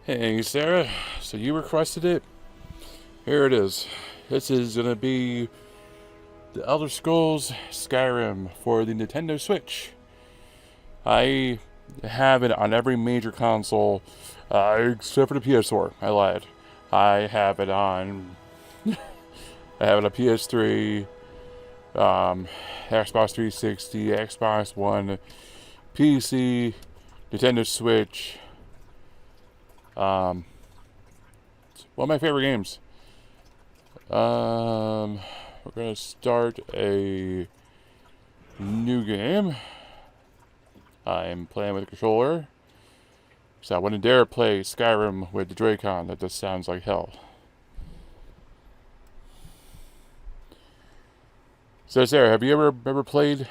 Hey Sarah, so you requested it? Here it is. This is gonna be the Elder Scrolls Skyrim for the Nintendo Switch. I have it on every major console, except for the PS4. I lied. I have it on. I have it on PS3, Xbox 360, Xbox One, PC, Nintendo Switch. Um, One of my favorite games. We're gonna start a new game. I'm playing with a controller, so I wouldn't dare play Skyrim with the Dracon. That just sounds like hell. So Sarah, have you ever played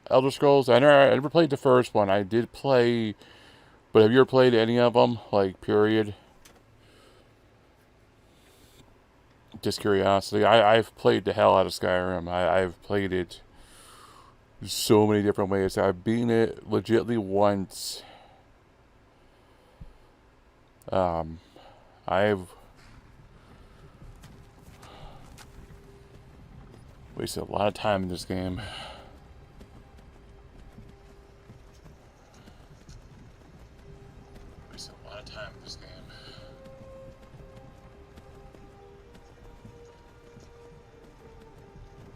Elder Scrolls? I never played the first one. I did play, but have you ever played any of them? Like period. Just curiosity. I've played the hell out of Skyrim. I've played it so many different ways. I've beaten it legitly once. I've wasted a lot of time in this game. Wasted a lot of time in this game.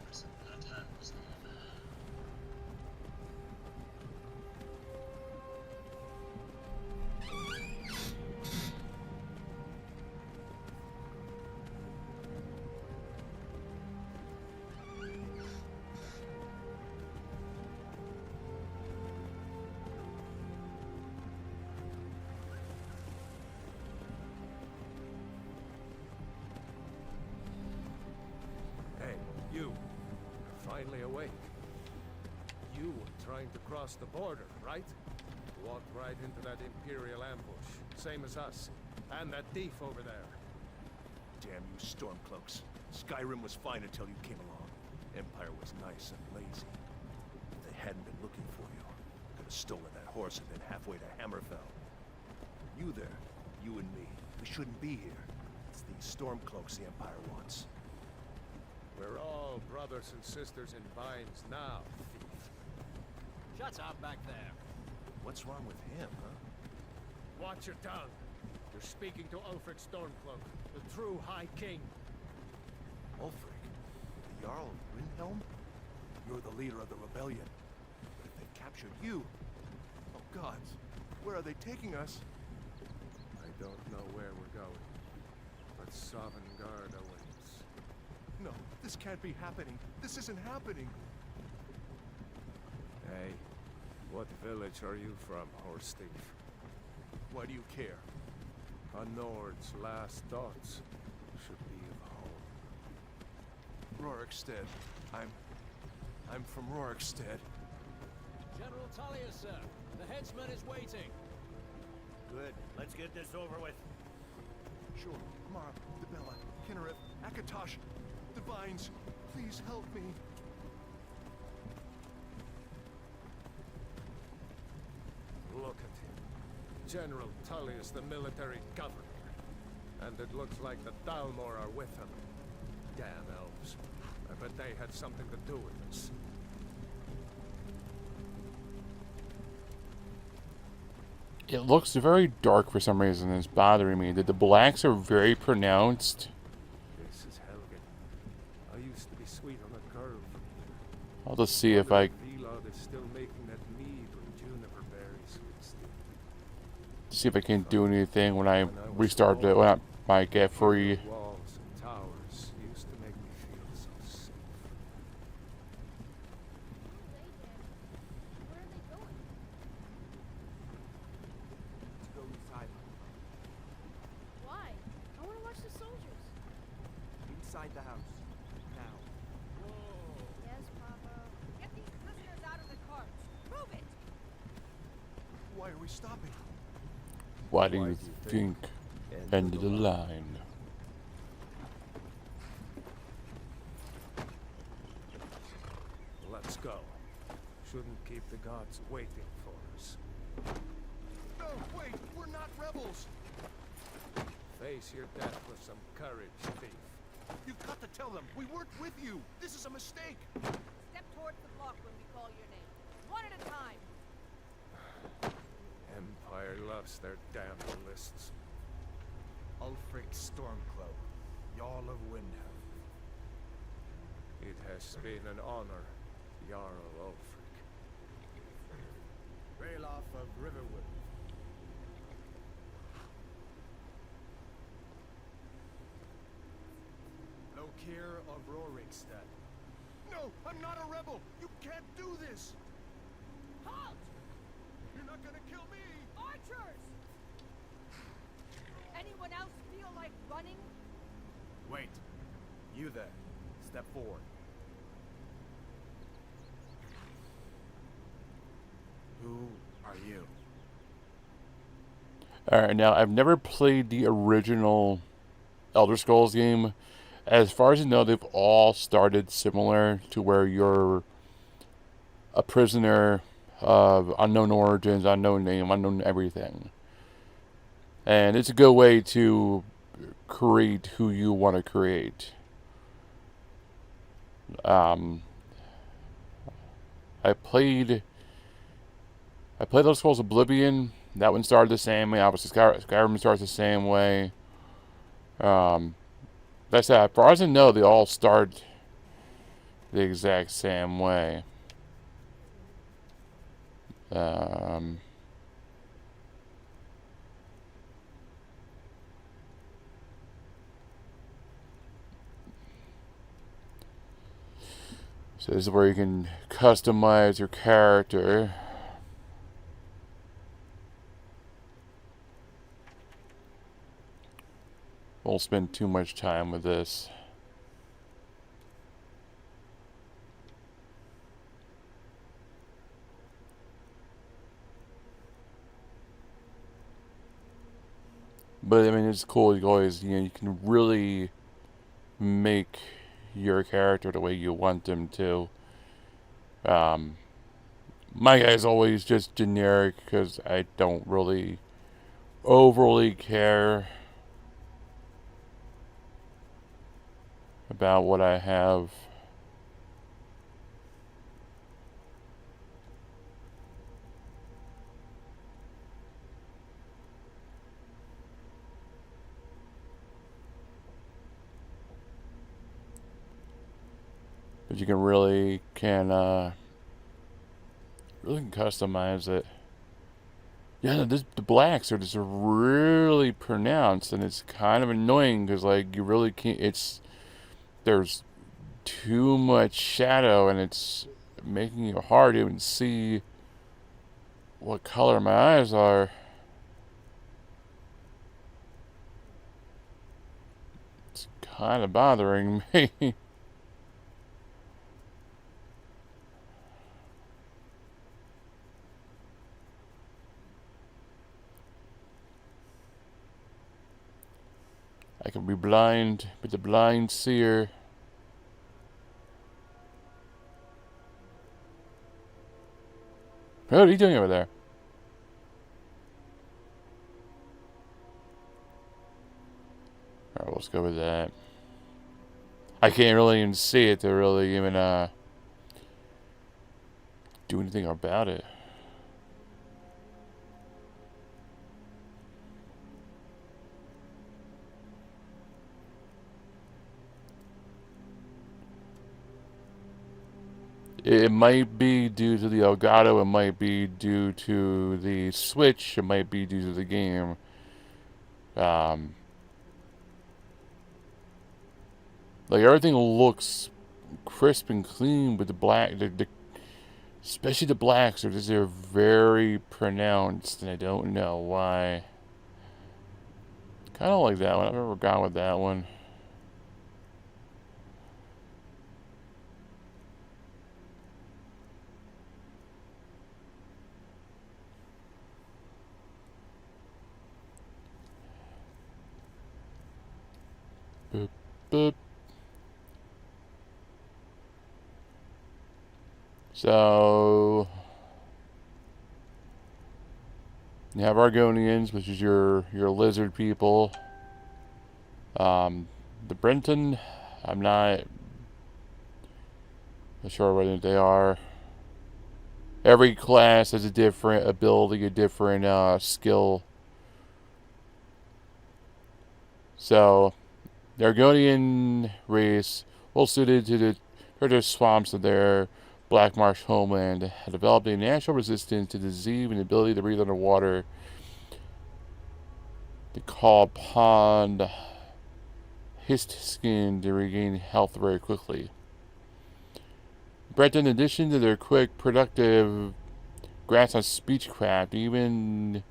Wasted a lot of time in this game. Hey, you're finally awake. You were trying to cross the border, right? Walked right into that Imperial ambush, same as us. And that thief over there. Damn you Stormcloaks. Skyrim was fine until you came along. Empire was nice and lazy. If they hadn't been looking for you, could have stolen that horse and been halfway to Hammerfell. You there, you and me, we shouldn't be here. It's these Stormcloaks the Empire wants. We're all brothers and sisters in binds now, thief. Shut up back there. What's wrong with him, huh? Watch your tongue. You're speaking to Ulfric Stormcloak, the true High King. Ulfric? The Jarl of Brynhelm? You're the leader of the rebellion. But if they've captured you... Oh gods, where are they taking us? I don't know where we're going, but Sovngarde awaits. No, this can't be happening. This isn't happening. Hey, what village are you from, horse thief? Why do you care? A Nord's last thoughts should be of home. Rorikstead. I'm from Rorikstead. General Tullius, sir. The headsman is waiting. Good. Let's get this over with. Sure. Mara, Debella, Kinnereth, Akatosh, Divines, please help me. Look at him. General Tullius, the military governor. And it looks like the Dalmor are with him. Damn elves. I bet they had something to do with this. It looks very dark for some reason. It's bothering me. The blacks are very pronounced. This is Helgen. I used to be sweet on the curve. I'll just see if I Vilod is still making that mead with juniper berries. can do anything when I restart it. When I get free. Walls and towers used to make me feel so safe. Where are they going? Let's go inside. Why? I want to watch the soldiers. Inside the house. Now. Yes, Papa. Get these prisoners out of the cart. Move it! Why are we stopping? Why do you think? End of the line. Let's go. Shouldn't keep the gods waiting for us. No, wait, we're not rebels. Face your death with some courage, thief. You've got to tell them we weren't with you. This is a mistake. Step towards the block when we call your name. One at a time. Empire loves their damn lists. Ulfric Stormcloak, Jarl of Windhelm. It has been an honor, Jarl Ulfric. Ralof of Riverwood. Lokir of Rorikstead. No, I'm not a rebel. You can't do this. Halt! You're not gonna kill me. Archers! Anyone else feel like running? Wait. You there. Step forward. Who are you? Alright, now I've never played the original Elder Scrolls game. As far as I know, they've all started similar to where you're a prisoner of unknown origins, unknown name, unknown everything. And it's a good way to create who you want to create. I played Elder Scrolls Oblivion. That one started the same way. Obviously, Skyrim starts the same way. That's that. As far as I know, they all start the exact same way. So this is where you can customize your character. Won't spend too much time with this. But I mean, it's cool. You always, you can really make your character the way you want them to. My guy's always just generic because I don't really overly care about what I have. But you can really customize it. Yeah, the blacks are just really pronounced, and it's kind of annoying because like you really can't. There's too much shadow, and it's making it hard to even see what color my eyes are. It's kind of bothering me. I can be blind, but the blind seer. What are you doing over there? Alright, let's go with that. I can't really even see it to really even do anything about it. It might be due to the Elgato, it might be due to the Switch, it might be due to the game. Like everything looks crisp and clean, but the black, especially the blacks, they're very pronounced, and I don't know why. Kind of like that one. I've never gone with that one. Boop, boop. So you have Argonians, which is your lizard people. The Brenton, I'm not sure what they are. Every class has a different ability, a different skill. So, the Argonian race, well suited to the treacherous swamps of their Black Marsh homeland, had developed a natural resistance to disease and the ability to breathe underwater. To call upon hissed skin to regain health very quickly. Brett, in addition to their quick, productive grasp on speechcraft, even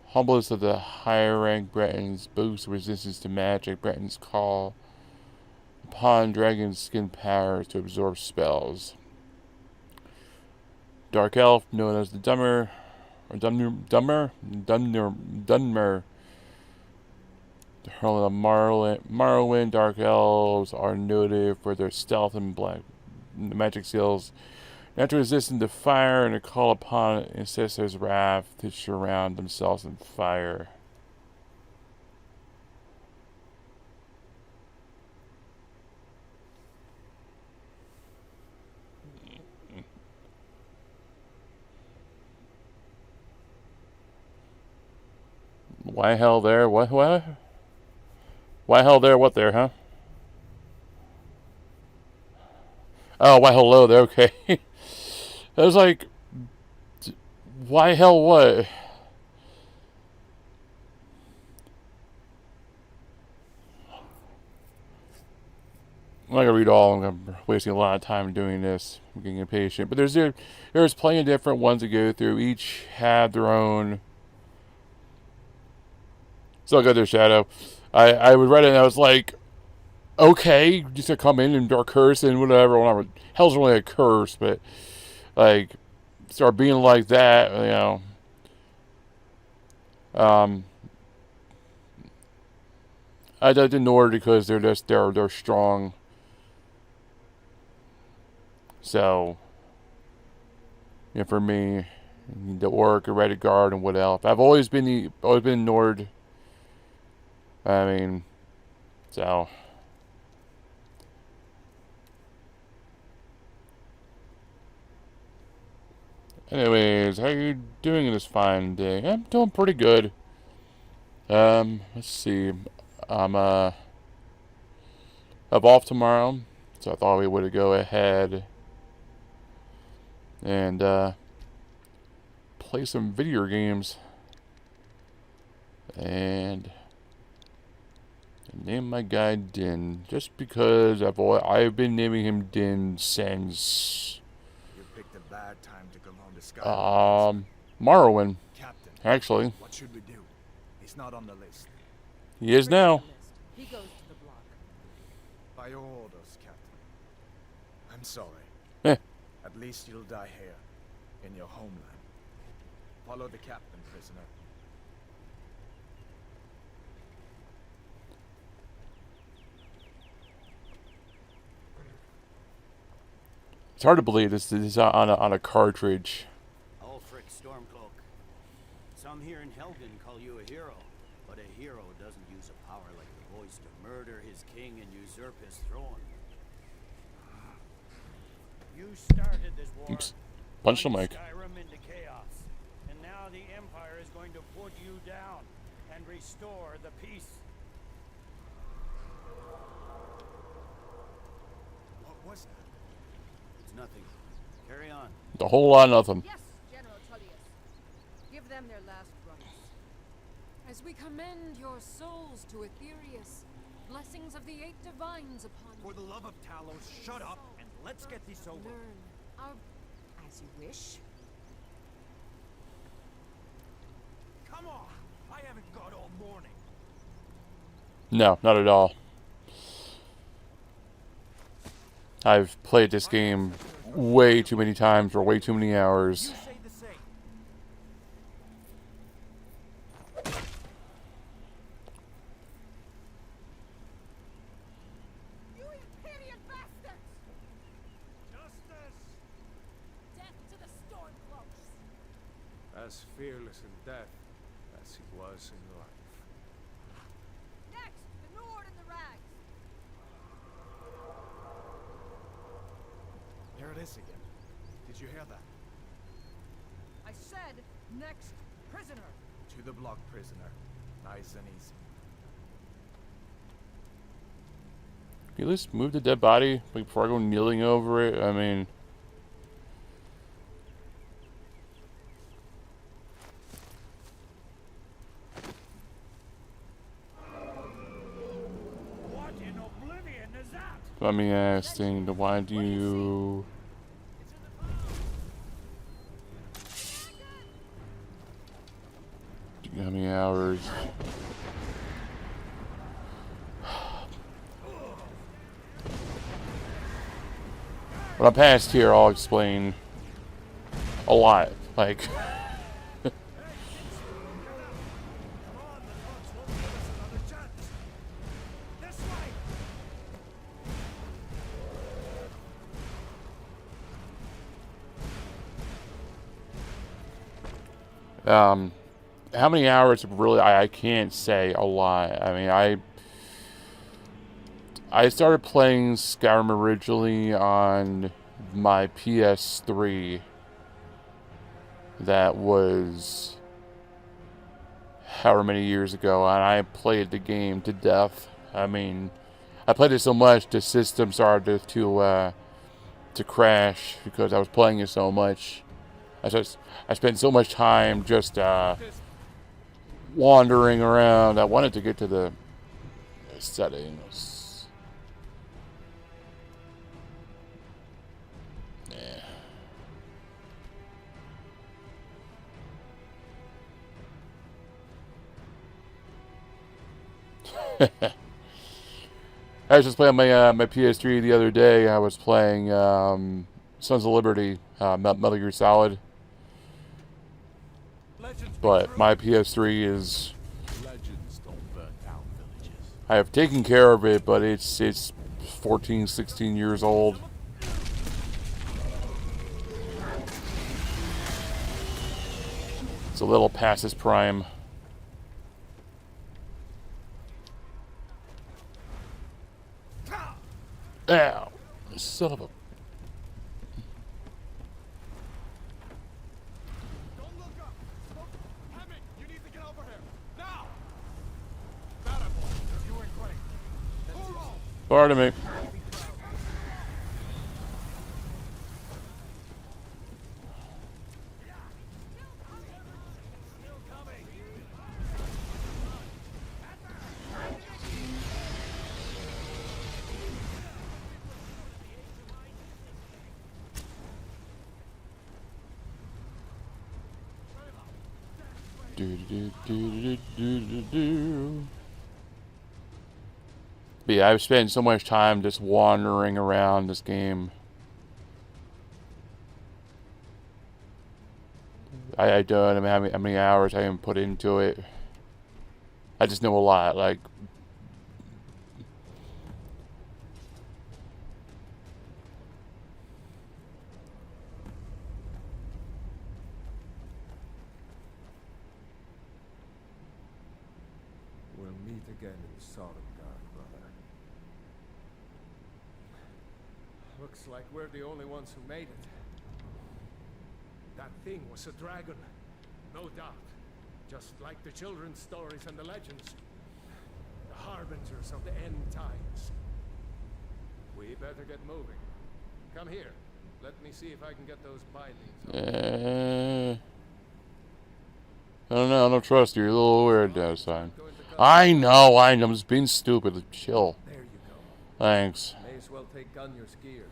humblest of the higher-ranked Bretons boast resistance to magic. Bretons call upon dragon skin powers to absorb spells. Dark Elf, known as the Dunmer, the Herald of Morrowind. Dark Elves are noted for their stealth and black magic skills, natural resistance to fire, and to call upon ancestors' wrath to surround themselves in fire. Why hell there? What? Why hell there? What there, huh? Oh, why hello there? Okay. I was like, why hell what? I'm not gonna read all. I'm wasting a lot of time doing this. I'm getting impatient. But there's plenty of different ones to go through. Each have their own. Still got their shadow. I would read it and I was like, okay, just to come in and dark curse and whatever. Hell's really a curse, but like start being like that, you know. I did Nord because they're strong. So, yeah, for me, the Orc, a Red Guard, and what else? I've always been Nord. I mean, so. Anyways, how you doing this fine day? I'm doing pretty good. Let's see. I'm off tomorrow, so I thought we would go ahead and play some video games and name my guy Din, just because I've been naming him Din since You picked a bad time to come home to Skyrim. Morrowind, Captain, actually. what should we do? He's not on the list. He is now. He goes to the block. By your orders, Captain. I'm sorry. Eh. At least you'll die here, in your homeland. Follow the captain, prisoner. It's hard to believe this is on a cartridge. Ulfric Stormcloak. Some here in Helgen call you a hero, but a hero doesn't use a power like the voice to murder his king and usurp his throne. You started this war. Oops. Punch the mic. Skyrim into chaos, and now the Empire is going to put you down and restore the peace. What was that? It's nothing. Carry on. A whole lot of nothing. Yes, General Tullius. Give them their last rites. As we commend your souls to Aetherius, blessings of the eight divines upon you. For the love of Talos, shut up and let's get this over. Learn our... As you wish. Come on! I haven't got all morning. No, not at all. I've played this game way too many times for way too many hours. You say the same. You Imperial bastards! Justice! Death to the Stormcloaks! As fearless in death as he was in life. busy. Did you hear that? I said next prisoner. To the block, prisoner. Nice and easy. Can you at least move the dead body like, before I go kneeling over it? I mean... What in oblivion is that? Let me ask, thing, why do you... How many hours? When I'm past here, I'll explain a lot. Like, how many hours? Really, I can't say a lot. I mean, I started playing Skyrim originally on my PS3. That was however many years ago, and I played the game to death. I mean, I played it so much the system started to crash because I was playing it so much. I spent so much time just wandering around. I wanted to get to the settings. I was just playing my PS3 the other day. I was playing Sons of Liberty, Metal Gear Solid. But my PS3 is... I have taken care of it, but it's 14, 16 years old. It's a little past its prime. Ow! Son of a... Don't look up! Hammond, you need to get over here! Now! That you're doing great. Hurrah! Pardon me. But yeah, I've spent so much time just wandering around this game. I don't know how many hours I even put into it. I just know a lot. Like, We'll meet again in Sodomgar, brother. Looks like we're the only ones who made it. That thing was a dragon, no doubt. Just like the children's stories and the legends. The harbingers of the end times. We better get moving. Come here. Let me see if I can get those bindings. I don't know. I don't trust you. You're a little weird, son. I know. I'm just being stupid. Chill. There you go. Thanks. May as well take Gunyor's gear.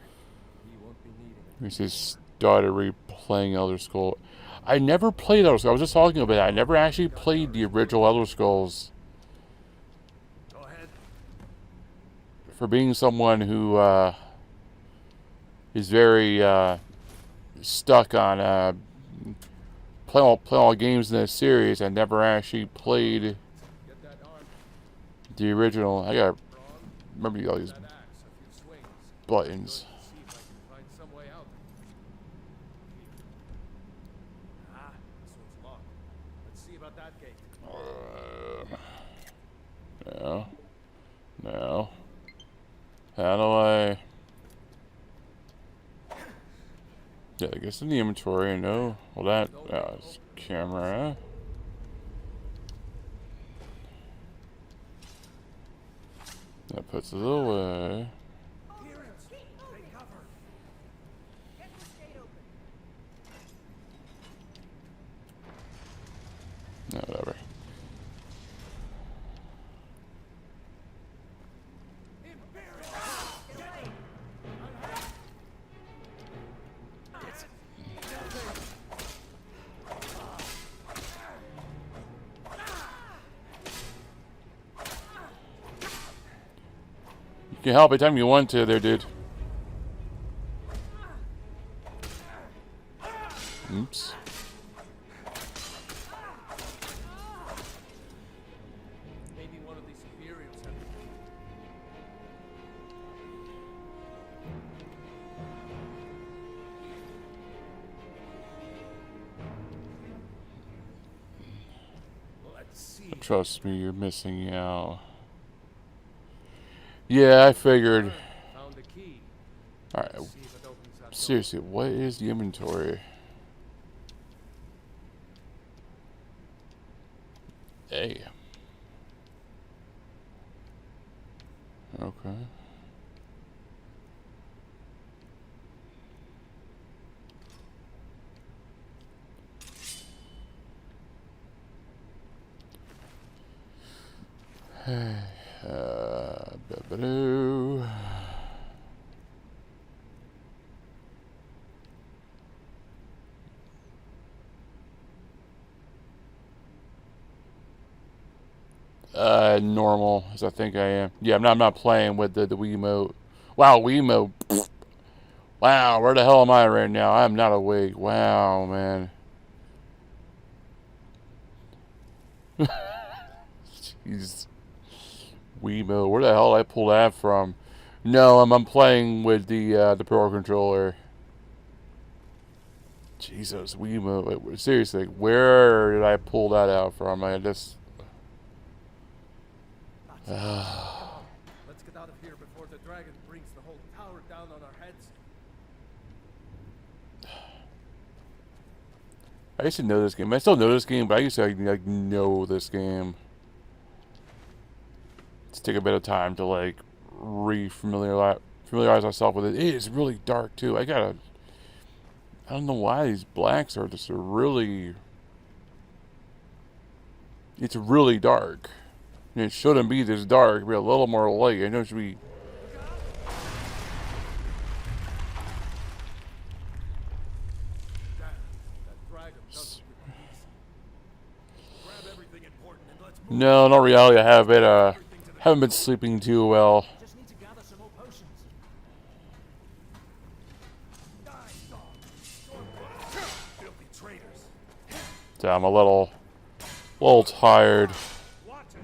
He won't be needing it. We just started replaying Elder Scrolls. I never played Elder Scrolls. I was just talking about it. I never actually played the original Elder Scrolls. Go ahead. For being someone who is very stuck on playing all games in this series, I never actually played the original. I gotta remember all these buttons. No. No. How do I... Yeah, I guess in the inventory, I know. Well, that is camera. That puts it away. Appearance. Take cover. Get this gate open. No, whatever. You can help anytime you want to there, dude. Oops. Maybe one of these Imperials have the key. Let's see. Trust me, you're missing out. Yeah, I figured. Found the key. Alright, Let's see if it opens that door. seriously, what is the inventory? Hey. Okay. Ba-ba-doo. Normal, as I think I am. Yeah, I'm not playing with the Wiimote. Wow, Wiimote. Wow, where the hell am I right now? I'm not awake. Wow, man. Jeez. Wiimote. Where the hell did I pull that from? No, I'm playing with the Pro Controller. Jesus, Wiimote. Wait, seriously, where did I pull that out from? I just... Let's get out of here before the dragon brings the whole tower down on our heads. I used to know this game. I still know this game, but I used to like know this game. Let's take a bit of time to like familiarize myself with it. It is really dark too. I don't know why these blacks are just really. It's really dark. And it shouldn't be this dark. It'd be a little more light. I know it should be. No, not reality. I haven't been sleeping too well. Just need to gather some more potions. Filthy traitors. So I'm a little tired. Watch it.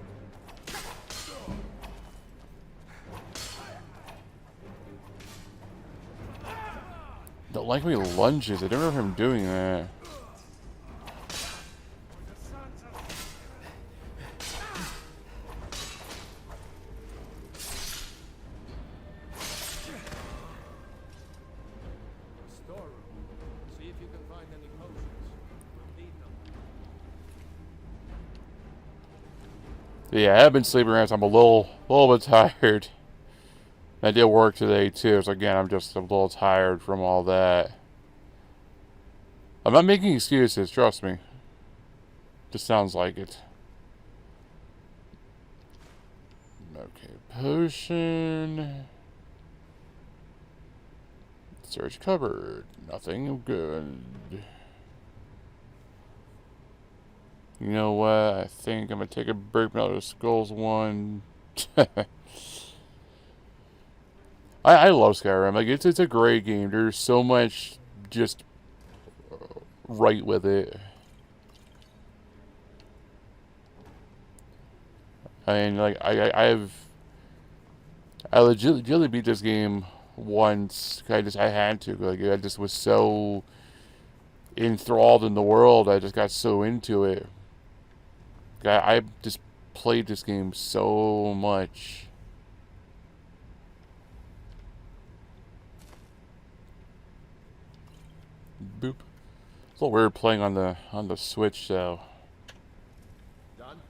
Don't like when he lunges. I don't remember him doing that. Storeroom. See if you can find any potions. We'll need them. Yeah, I have been sleeping around, so I'm a little bit tired. I did work today too, so again, I'm just a little tired from all that. I'm not making excuses, trust me. Just sounds like it. Okay, potion. Search cupboard. Nothing good. You know what? I think I'm gonna take a break from Elder Scrolls 1. I love Skyrim. Like it's a great game. There's so much just right with it. I mean, like I legitimately beat this game once. I had to. Like I just was so enthralled in the world. I just got so into it. I just played this game so much. boop. It's a little weird playing on the Switch, though. Done?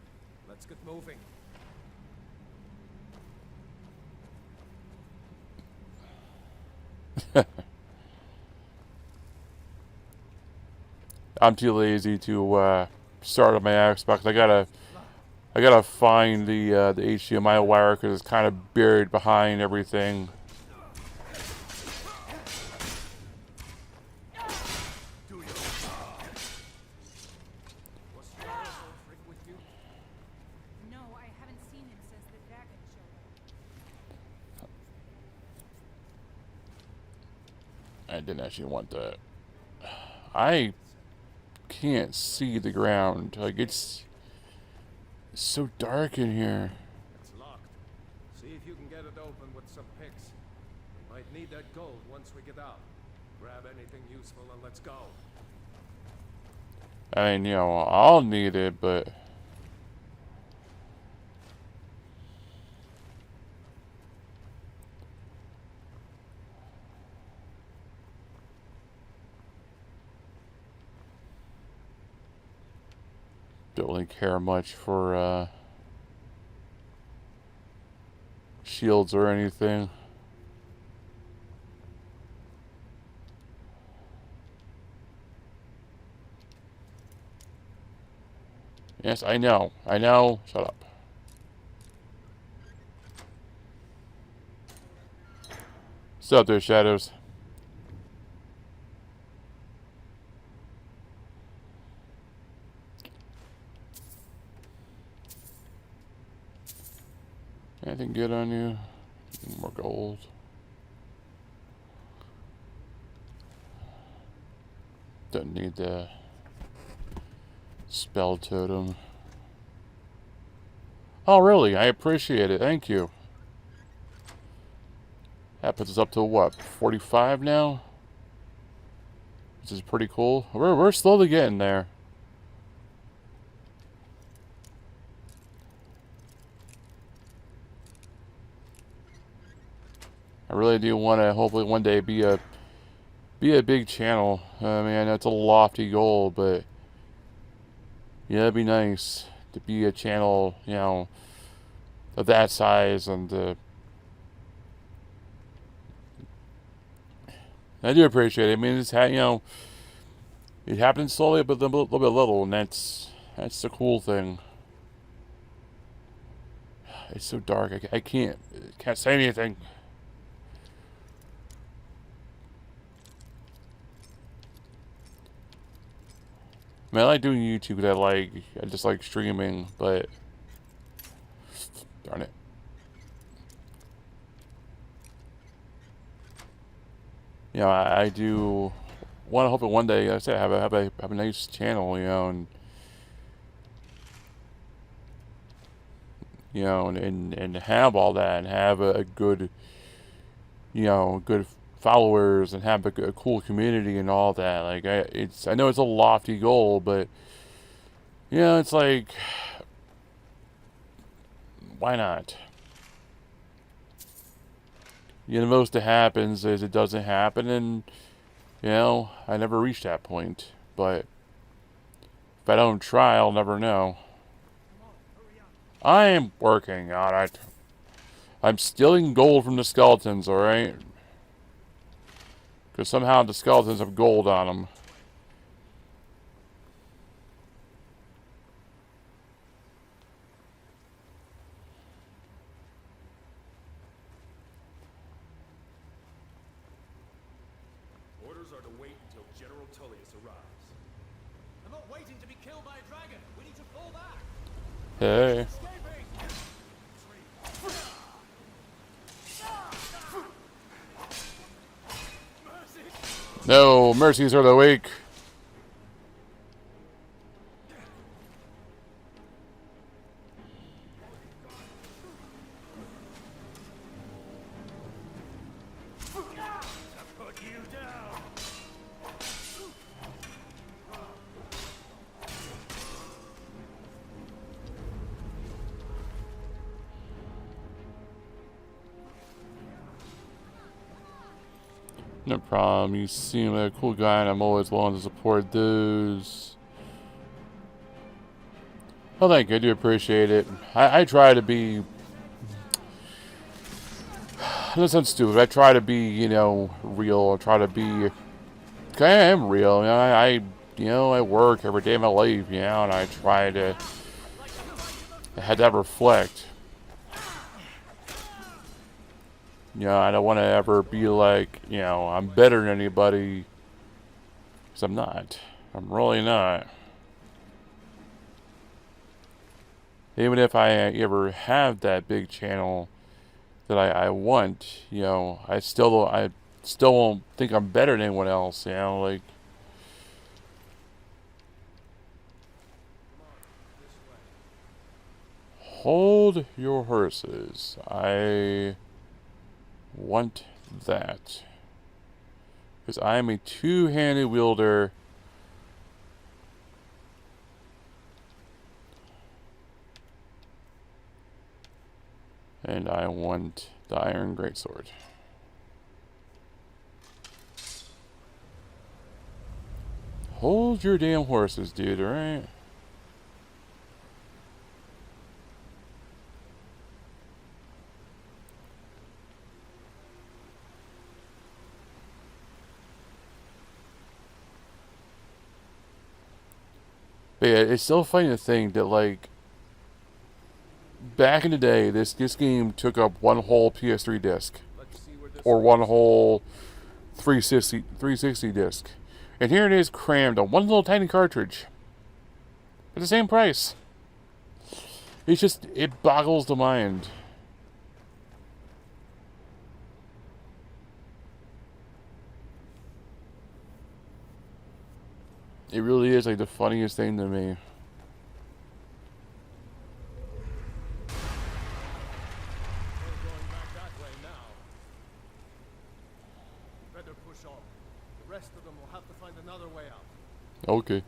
Let's get moving. I'm too lazy to start on my Xbox. I gotta find the HDMI wire because it's kind of buried behind everything. No, I haven't seen him since the dragon showed up. I didn't actually want that. I can't see the ground. Like, it's so dark in here. It's locked. See if you can get it open with some picks. We might need that gold once we get out. Grab anything useful and let's go. I mean, you know, I'll need it, but don't really care much for shields or anything. Yes, I know. I know. Shut up. What's up there, Shadows? Anything good on you? More gold. Don't need the spell totem. Oh, really? I appreciate it. Thank you. That puts us up to what? 45 now? Which is pretty cool. We're slowly getting there. I really do want to hopefully one day be a big channel. I mean, I know it's a lofty goal, but yeah, it'd be nice to be a channel, you know, of that size. And I do appreciate it. I mean, it's you know, it happens slowly, but little by little, and that's the cool thing. It's so dark. I can't say anything. I mean, I like doing YouTube because I just like streaming, but darn it. You know, I do want to hope that one day, like I said, have a nice channel, you know, and have all that, and have a good, you know, good followers, and have a cool community and all that. Like, I know it's a lofty goal, but you know, it's like, why not? You know, the most that happens is it doesn't happen, and you know, I never reached that point. But if I don't try, I'll never know. I am working on it. I'm stealing gold from the skeletons, alright? Because somehow the skeletons have gold on them. Orders are to wait until General Tullius arrives. I'm not waiting to be killed by a dragon. We need to fall back. Hey. No, mercies are the weak. Put you down. No problem. You seem like a cool guy, and I'm always willing to support those. Well, thank you. I do appreciate it. I try to be... That sounds stupid. I try to be, you know, real. I try to be... I am real. You know, I work every day of my life, you know, and I try to... I had to reflect. You know, I don't want to ever be like, you know, I'm better than anybody. Because I'm not. I'm really not. Even if I ever have that big channel that I want, you know, I still don't think I'm better than anyone else, you know, like... Hold your horses. I want that. Because I am a two-handed wielder. And I want the Iron Greatsword. Hold your damn horses, dude, alright? But yeah, it's still funny to think that, like, back in the day, this game took up one whole PS3 disc. Or one whole 360 disc. And here it is crammed on one little tiny cartridge. At the same price. It's just, it boggles the mind. It really is like the funniest thing to me. Okay.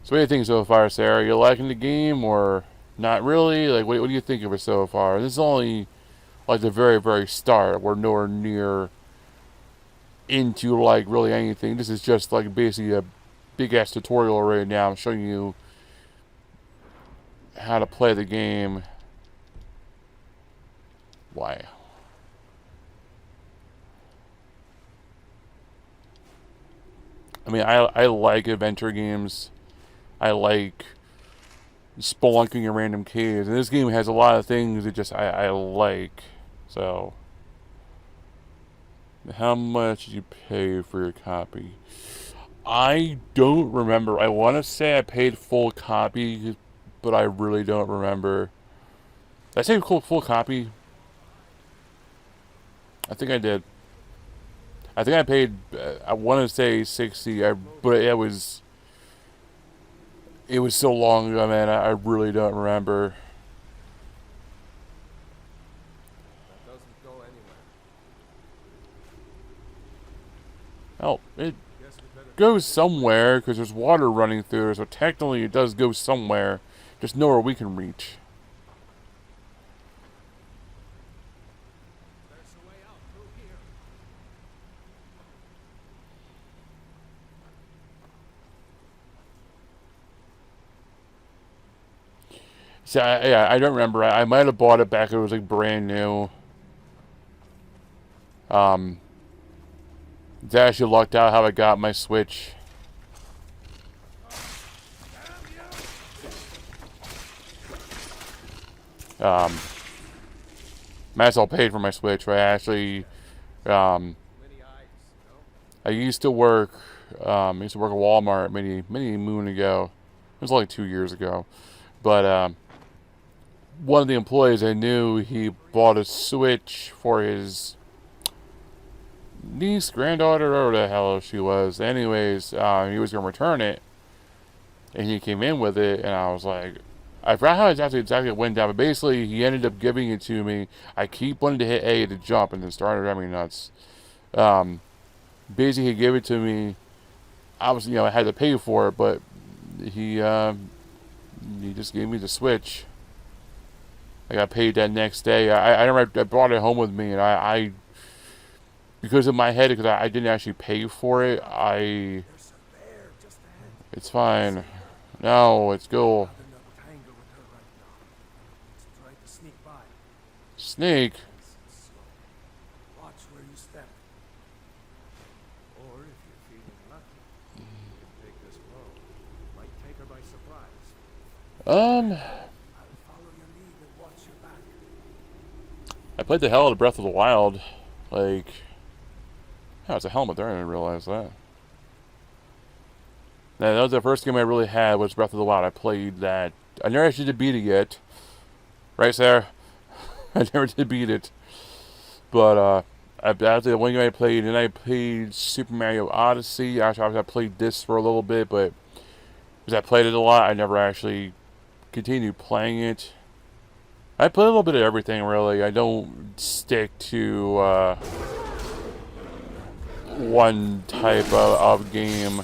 So what do you think so far, Sarah? You liking the game or not really? Like, what do you think of it so far? This is only like the very, very start. We're nowhere near into like really anything. This is just like basically a big ass tutorial right now. I'm showing you how to play the game. Why? I mean, I like adventure games. I like spelunking in random caves. And this game has a lot of things that just I like. So, how much did you pay for your copy? I don't remember. I want to say I paid full copy, but I really don't remember. Did I say full copy? I think I did. I think I paid, I want to say 60, but it was so long ago, man, I really don't remember. That doesn't go anywhere. Oh, it goes somewhere, because there's water running through it, so technically it does go somewhere, just nowhere we can reach. See, I don't remember. I might have bought it back. It was like brand new. It's actually lucked out how I got my Switch. Might as well paid for my Switch. Right? Actually, I used to work. I used to work at Walmart many moon ago. It was like 2 years ago, but one of the employees I knew, he bought a Switch for his niece, granddaughter, or whatever the hell she was. Anyways, he was going to return it, and he came in with it, and I was like, I forgot how exactly it went down, but basically, he ended up giving it to me. I keep wanting to hit A to jump, and it started driving me nuts. Basically, he gave it to me. I was, I had to pay for it, but he just gave me the Switch. I got paid that next day. I brought it home with me, and I because in my head, because I didn't actually pay for it, There's a bear just ahead. it's fine. No, it's cool. Rather not tangle with her right now. Let's try to sneak by. Snake. Nice and slow. Watch where you step. Or if you're feeling lucky, you can take this blow. Might take her by surprise. I'll follow your lead and watch your back. I played the hell out of Breath of the Wild. Like, oh, it's a helmet there. I didn't realize that. Now, that was the first game I really had was Breath of the Wild. I played that. I never actually did beat it yet. Right, Sarah? I never did beat it. But, that's the one game I played. And I played Super Mario Odyssey. Actually, I played this for a little bit, but because I played it a lot, I never actually continued playing it. I play a little bit of everything, really. I don't stick to one type of game.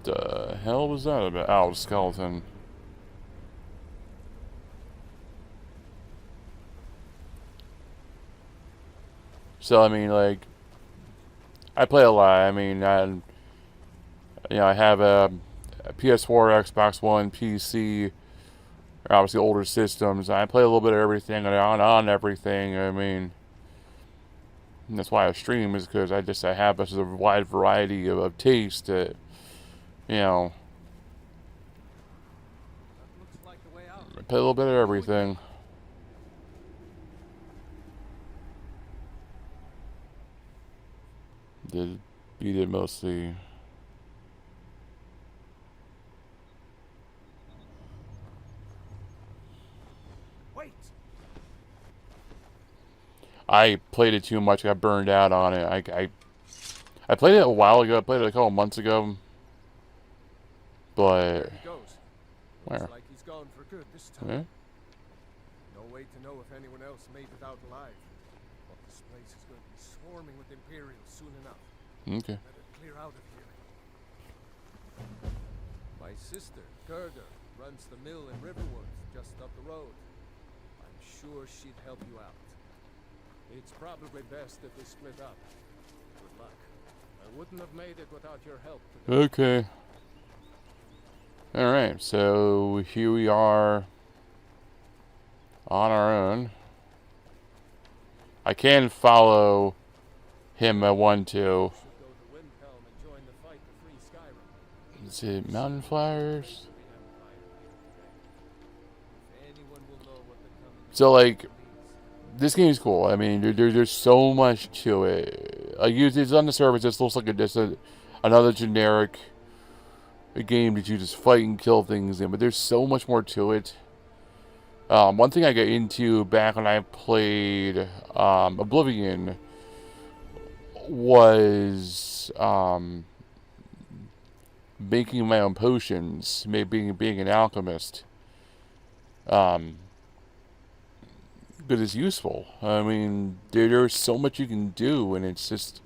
The hell was that about? Oh, skeleton. So, I mean, like, I play a lot. I mean, I have a PS4, Xbox One, PC, obviously older systems. I play a little bit of everything on everything. I mean, that's why I stream, is because I have such a wide variety of taste that, you know, That looks like the way out. I play a little bit of everything. Did beat it mostly. Wait! I played it too much. Got burned out on it. I played it a while ago. I played it a couple months ago. But There he goes. where? Looks like he's gone for good this time. Yeah? No way to know if anyone else made it out alive. But this place is going to be swarming with Imperials soon enough. Okay. Better clear out of here. My sister, Gerda, runs the mill in Riverwood, just up the road. I'm sure she'd help you out. It's probably best if we split up. Good luck. I wouldn't have made it without your help today. Okay. Alright, so here we are on our own. I can follow him I want to. Should go to Windhelm and join the fight to free Skyrim. Is it Mountain Flowers? Anyone will know what the coming So, like, means. this game's cool. I mean, there's so much to it. Like, it's on the surface, it looks like another generic game that you just fight and kill things in, but there's so much more to it. One thing I got into back when I played Oblivion was making my own potions, maybe being an alchemist. Because it's useful. I mean, there's so much you can do, and it's just,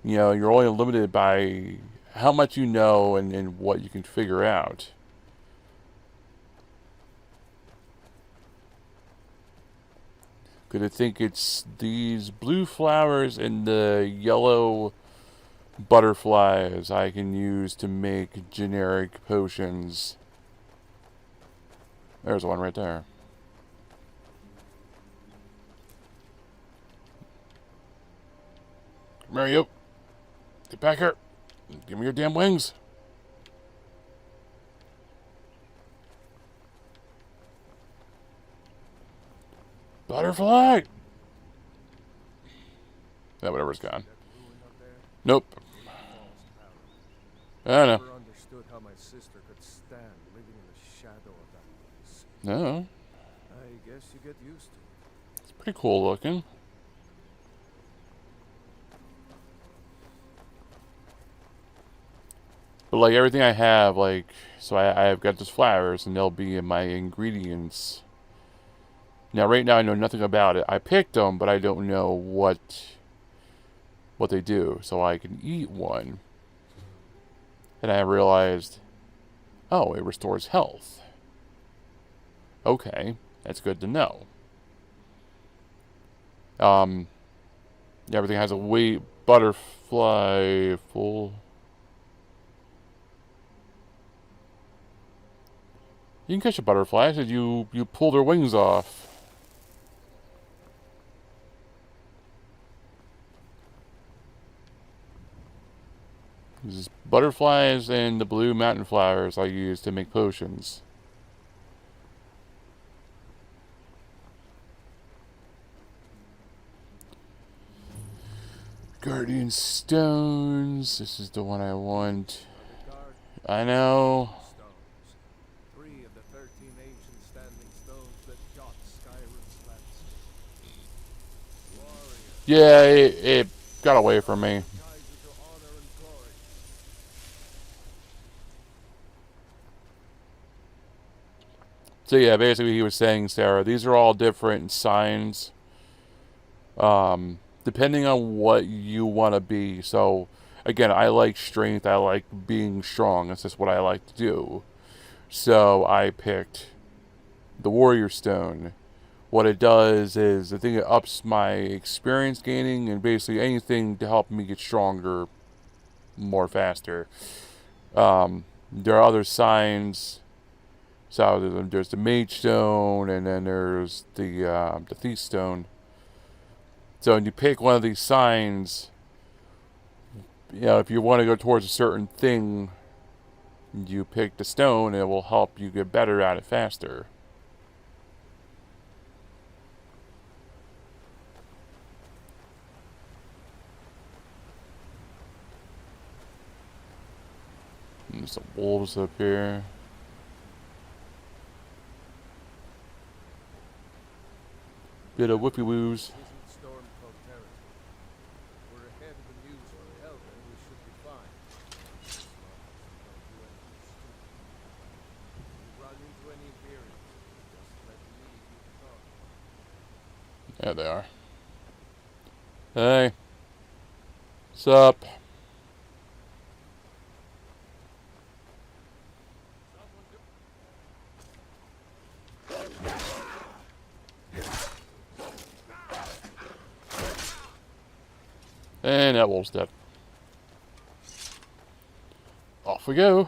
you know, you're only limited by how much you know and what you can figure out. Because I think it's these blue flowers and the yellow butterflies I can use to make generic potions. There's one right there. Mario, get back here. Give me your damn wings. Butterfly! Yeah, whatever's gone. That ruin up there? Nope. I don't know. Never understood how my sister could stand living in the shadow of that place. No. I guess you get used to it. It's pretty cool looking. But like everything I have, like, so I've got those flowers and they'll be in my ingredients. Now right now I know nothing about it. I picked them, but I don't know what they do. So I can eat one. And I realized, oh, it restores health. Okay. That's good to know. Everything has a weight. Butterfly full. You can catch a butterfly. I said you pull their wings off. This is butterflies and the blue mountain flowers I use to make potions. Guardian stones. This is the one I want. I know. Stones. 3 of the 13 ancient standing stones that dot Skyrim's landscape. Warrior. Yeah, it got away from me. Guide you to honor and glory. So yeah, basically he was saying, Sarah, these are all different signs. Depending on what you want to be. So, again, I like strength. I like being strong. That's just what I like to do. So, I picked the Warrior Stone. What it does is, I think it ups my experience gaining and basically anything to help me get stronger more faster. There are other signs. So, there's the Mage Stone, and then there's the Thief Stone. So when you pick one of these signs, you know, if you want to go towards a certain thing, you pick the stone and it will help you get better at it faster. There's some wolves up here. Bit of whoopie woos. Stormcloak territory. We're ahead of the news from Helgen. We should be fine. As long as we don't do anything stupid. If we run into any Imperials, just let me do the talking. There they are. Hey. Sup? And that wolf's dead. Off we go.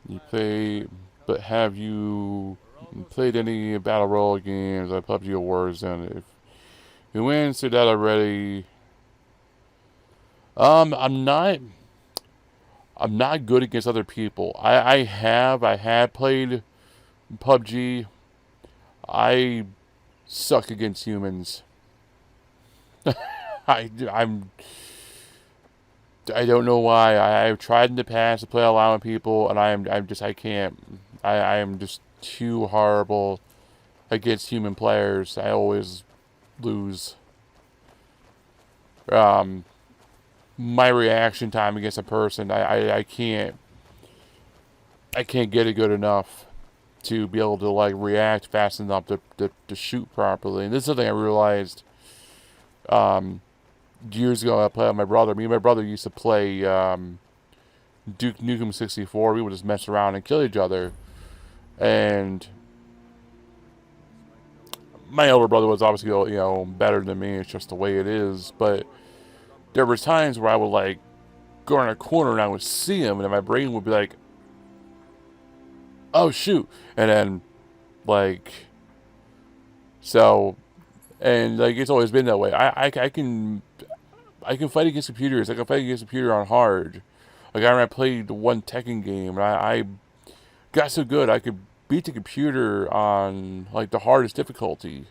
You play, but have you played any battle royale games like PUBG or Warzone? If you answered that already, I'm not good against other people. I have played PUBG. I suck against humans. I don't know why. I've tried in the past to play along with people, and I can't. I am just too horrible against human players. I always lose. My reaction time against a person, I can't get it good enough to be able to like react fast enough to shoot properly. And this is something I realized years ago. I played with my brother. Me and my brother used to play Duke Nukem 64. We would just mess around and kill each other. And my older brother was obviously, you know, better than me. It's just the way it is. But there was times where I would like go in a corner and I would see him, and then my brain would be like, "Oh shoot!" And then like, so, and like it's always been that way. I can fight against computers. I can fight against a computer on hard. Like I played one Tekken game, and I got so good I could beat the computer on like the hardest difficulty.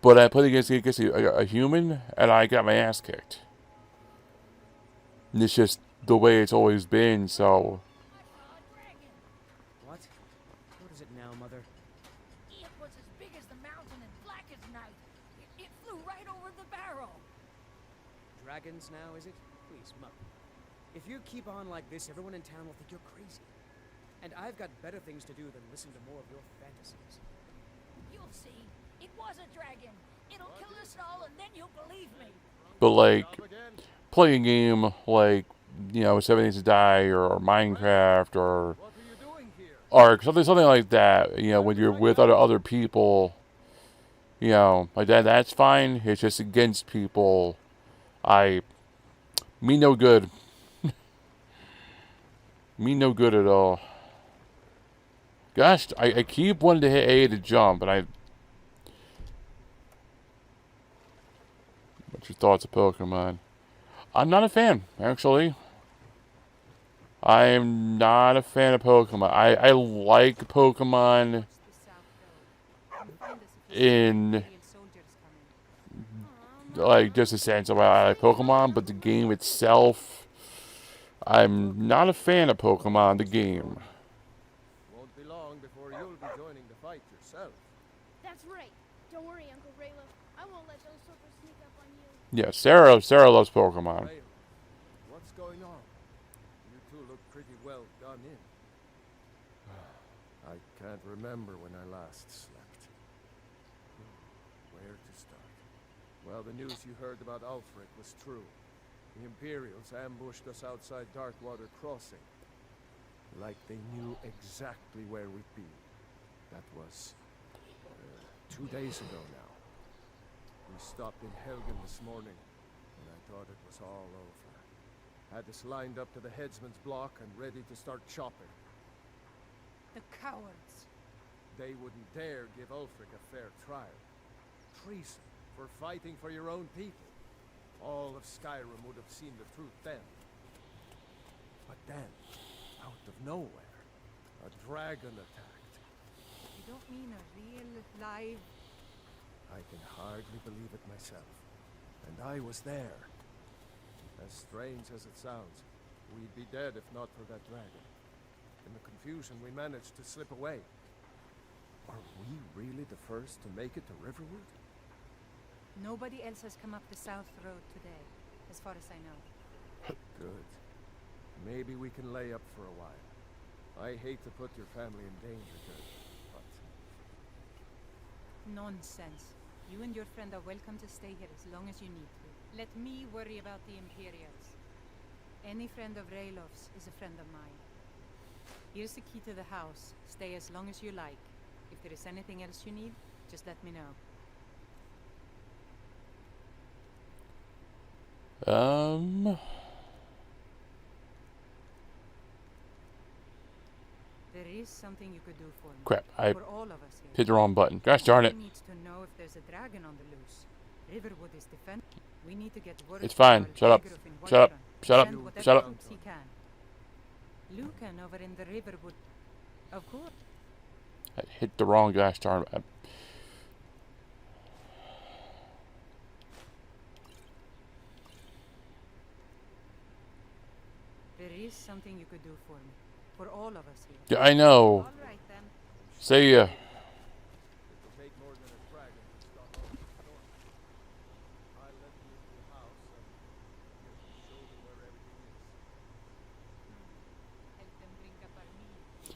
But I played against a human, and I got my ass kicked. And it's just the way it's always been. So. What? What is it now, Mother? It was as big as the mountain and black as night. It flew right over the barrel. Dragons now, is it? Please, Mother. If you keep on like this, everyone in town will think you're crazy. And I've got better things to do than listen to more of your fantasies. You'll see. It was a dragon. It'll kill us all, and then you'll believe me. But like, play a game like, you know, 7 Days to Die or Minecraft or What are you doing here? Ark, something like that. You know, when you're with other people, you know, like that's fine. It's just against people. Me no good. Me no good at all. Gosh, I keep wanting to hit A to jump, and what's your thoughts of Pokemon? I'm not a fan, actually. I'm not a fan of Pokemon. I like Pokemon in like just a sense of I like Pokemon, but the game itself, I'm not a fan of Pokemon, the game. Won't be long before you'll be joining the fight yourself. That's right. Don't worry, Uncle Raylo. I won't let those suckers sneak up on you. Yeah, Sarah loves Pokemon. Raylo, what's going on? You two look pretty well done in. I can't remember when I last slept. Where to start? Well, the news you heard about Ulfric was true. The Imperials ambushed us outside Darkwater Crossing. Like they knew exactly where we'd be. That was 2 days ago now. We stopped in Helgen this morning, and I thought it was all over. Had us lined up to the headsman's block and ready to start chopping. The cowards. They wouldn't dare give Ulfric a fair trial. Treason for fighting for your own people. All of Skyrim would have seen the truth then. But then, out of nowhere, a dragon attacked. You don't mean a real, live... I can hardly believe it myself. And I was there. As strange as it sounds, we'd be dead if not for that dragon. In the confusion, we managed to slip away. Are we really the first to make it to Riverwood? Nobody else has come up the South Road today, as far as I know. Good. Maybe we can lay up for a while. I hate to put your family in danger, but... Nonsense. You and your friend are welcome to stay here as long as you need to. Let me worry about the Imperials. Any friend of Raylov's is a friend of mine. Here's the key to the house. Stay as long as you like. If there is anything else you need, just let me know. There is something you could do for me. Crap, I for all of us here. hit the wrong button. Gosh darn it. Needs to know if there's a dragon on the loose. Riverwood is defended. We need to get word. It's fine. Shut up. Shut up. Shut up. Shut up. He can. Lucan over in the Riverwood. Of course. I hit the wrong gosh darn it. There is something you could do for me. For all of us here. Yeah, I know. All right then. See ya. It would take more than a dragon to stop all the storm. I'll let you into the house and show them where everything is. Help them bring up our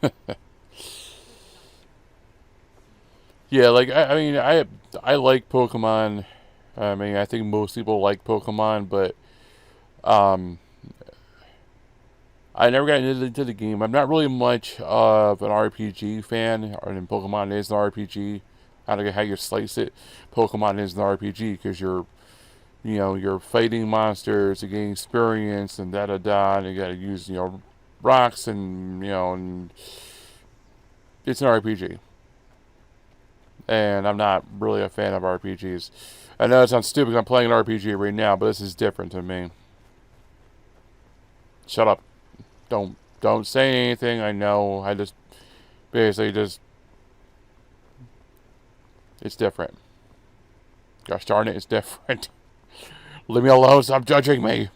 meal. Yeah, like I mean, I like Pokemon. I mean, I think most people like Pokemon, but I never got into the game. I'm not really much of an RPG fan, and Pokemon is an RPG. I don't know how you slice it. Pokemon is an RPG because you're fighting monsters, you're getting experience, and and you gotta use rocks, and and it's an RPG. And I'm not really a fan of RPGs. I know it sounds stupid. I'm playing an RPG right now, but this is different to me. Shut up. Don't say anything. I know. I just basically it's different. Gosh darn it, it's different. Leave me alone. Stop judging me.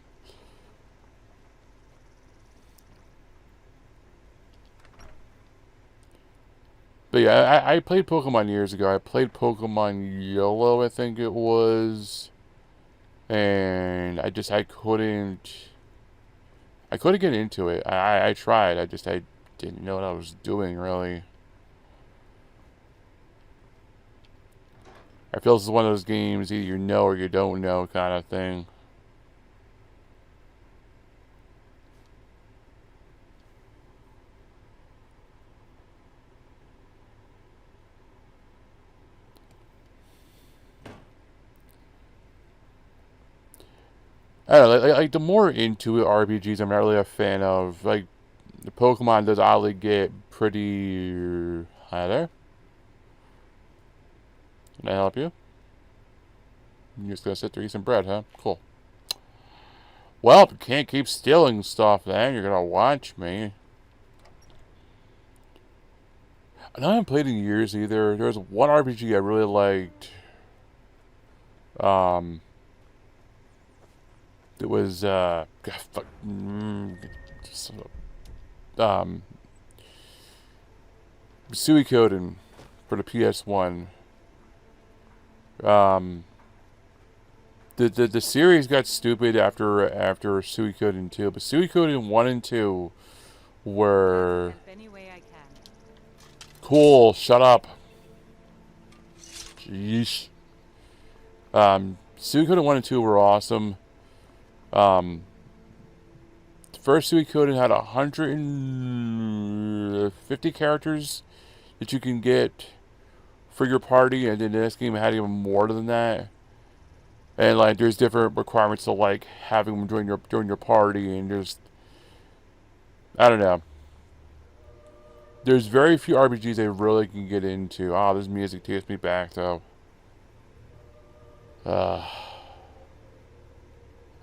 But yeah, I played Pokemon years ago. I played Pokemon Yellow, I think it was. And I couldn't get into it. I tried. I didn't know what I was doing, really. I feel this is one of those games, either you know or you don't know kind of thing. I don't know, like the more into it RPGs, I'm not really a fan of. Like, the Pokemon does oddly get pretty... Hi there. Can I help you? You're just gonna sit there, eat some bread, huh? Cool. Well, you can't keep stealing stuff then. You're gonna watch me. And I haven't played in years either. There was one RPG I really liked. It was, Suikoden for the PS1. The series got stupid after Suikoden 2, but Suikoden 1 and 2 were Any way I can. cool. Shut up. Jeez. Suikoden 1 and 2 were awesome. The first Suikoden had 150 characters that you can get for your party, and then this game had even more than that. And like, there's different requirements to like having them join your party, and just I don't know. There's very few RPGs I really can get into. Ah, this music takes me back though. Alright,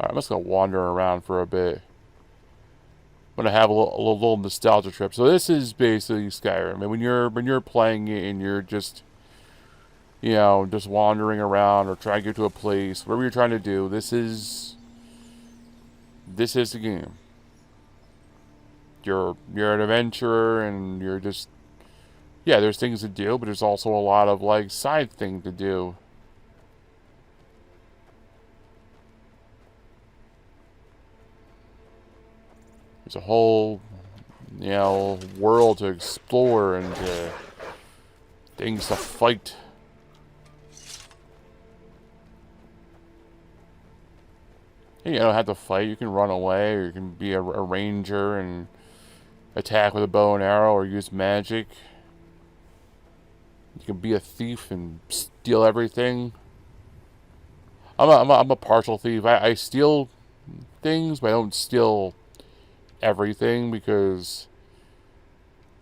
I'm just gonna wander around for a bit. I'm gonna have a little nostalgia trip. So this is basically Skyrim. And when you're playing it and you're just, you know, just wandering around or trying to get to a place, whatever you're trying to do, this is the game. You're an adventurer and you're just, yeah, there's things to do, but there's also a lot of like side thing to do. There's a whole, you know, world to explore and things to fight. You don't have to fight. You can run away, or you can be a ranger and attack with a bow and arrow, or use magic. You can be a thief and steal everything. I'm a partial thief. I steal things, but I don't steal everything, because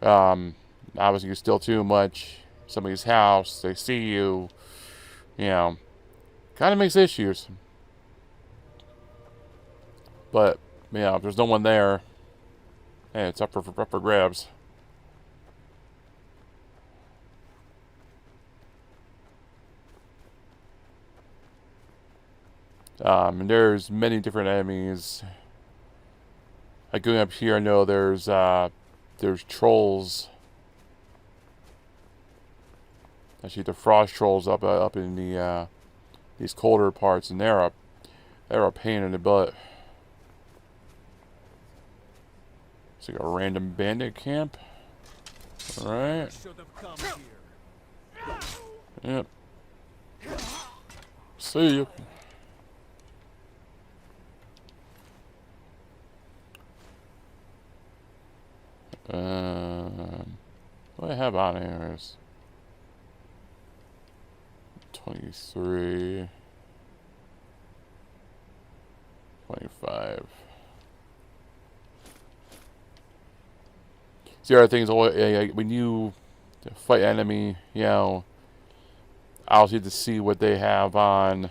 obviously you steal too much somebody's house, they see you, you know, kind of makes issues. But you know, if there's no one there, hey, it's up for grabs. And there's many different enemies. Like going up here, I know there's trolls. Actually, the frost trolls up in the these colder parts, and they're a pain in the butt. It's like a random bandit camp. All right. Yep. See you. What do I have on here is 23, 25. See, the other thing is, when you fight enemy, you know, I'll need to see what they have on.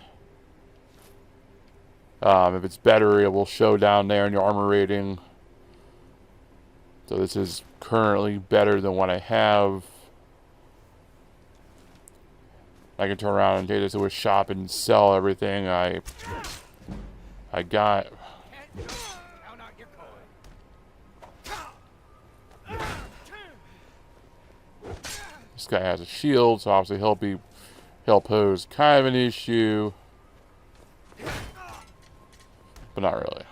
If it's better, it will show down there in your armor rating. So this is currently better than what I have. I can turn around and take this to a shop and sell everything I got. This guy has a shield, so obviously he'll pose kind of an issue, but not really.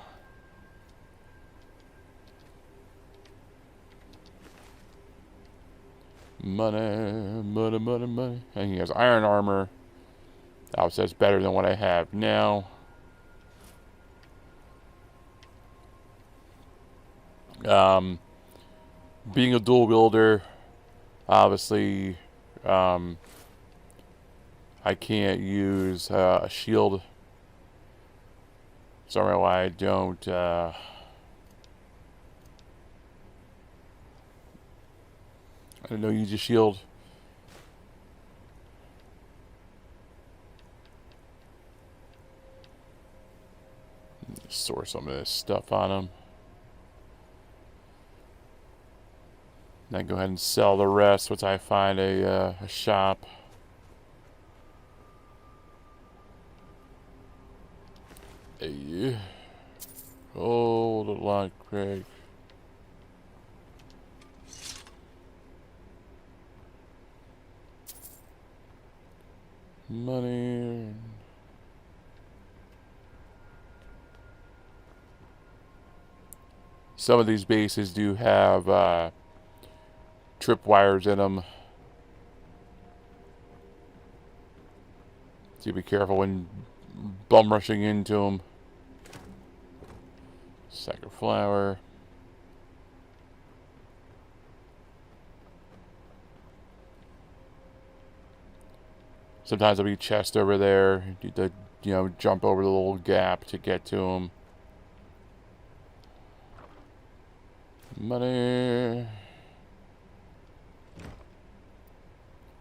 Money, money, money, money. And he has iron armor. Obviously, that's better than what I have now. Being a dual wielder, obviously, I can't use a shield. Sorry why I don't I don't know, use a shield. Store some of this stuff on him. Then go ahead and sell the rest once I find a shop. Hey. Oh, the lock break. Money. Some of these bases do have tripwires in them. So be careful when bum rushing into them. Sack of flour. Sometimes there'll be a chest over there. You need to, you know, jump over the little gap to get to them. Money.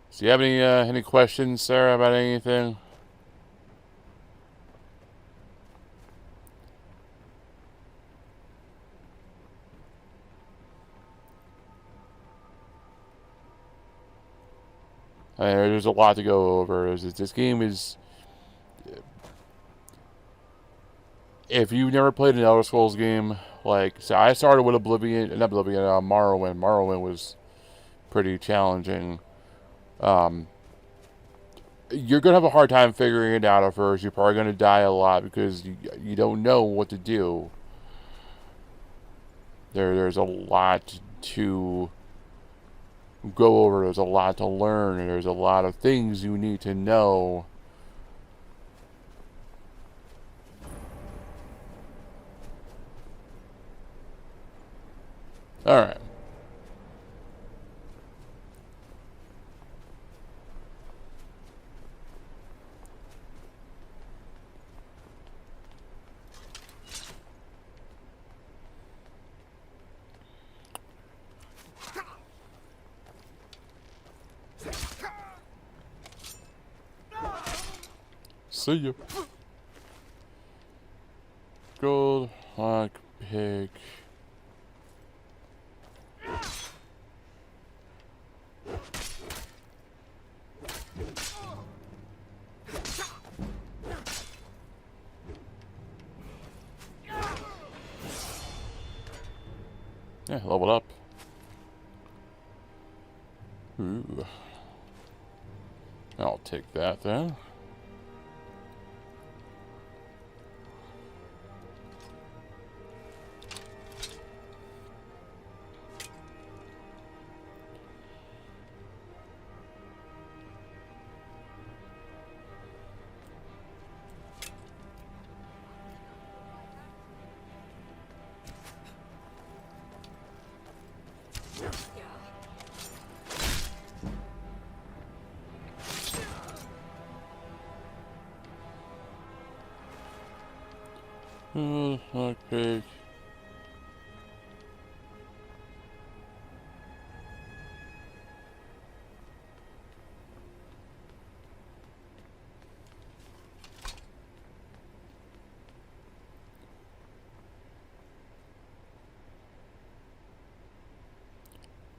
So you have any questions, Sarah, about anything? There's a lot to go over. This game is... If you've never played an Elder Scrolls game, like... So I started with Oblivion... Not Oblivion, Morrowind. Morrowind was pretty challenging. You're going to have a hard time figuring it out at first. You're probably going to die a lot because you don't know what to do. There's a lot to go over. There's a lot to learn. And there's a lot of things you need to know. Alright. See ya. Gold, lock, pick. Yeah, leveled up. Ooh. I'll take that then. Okay.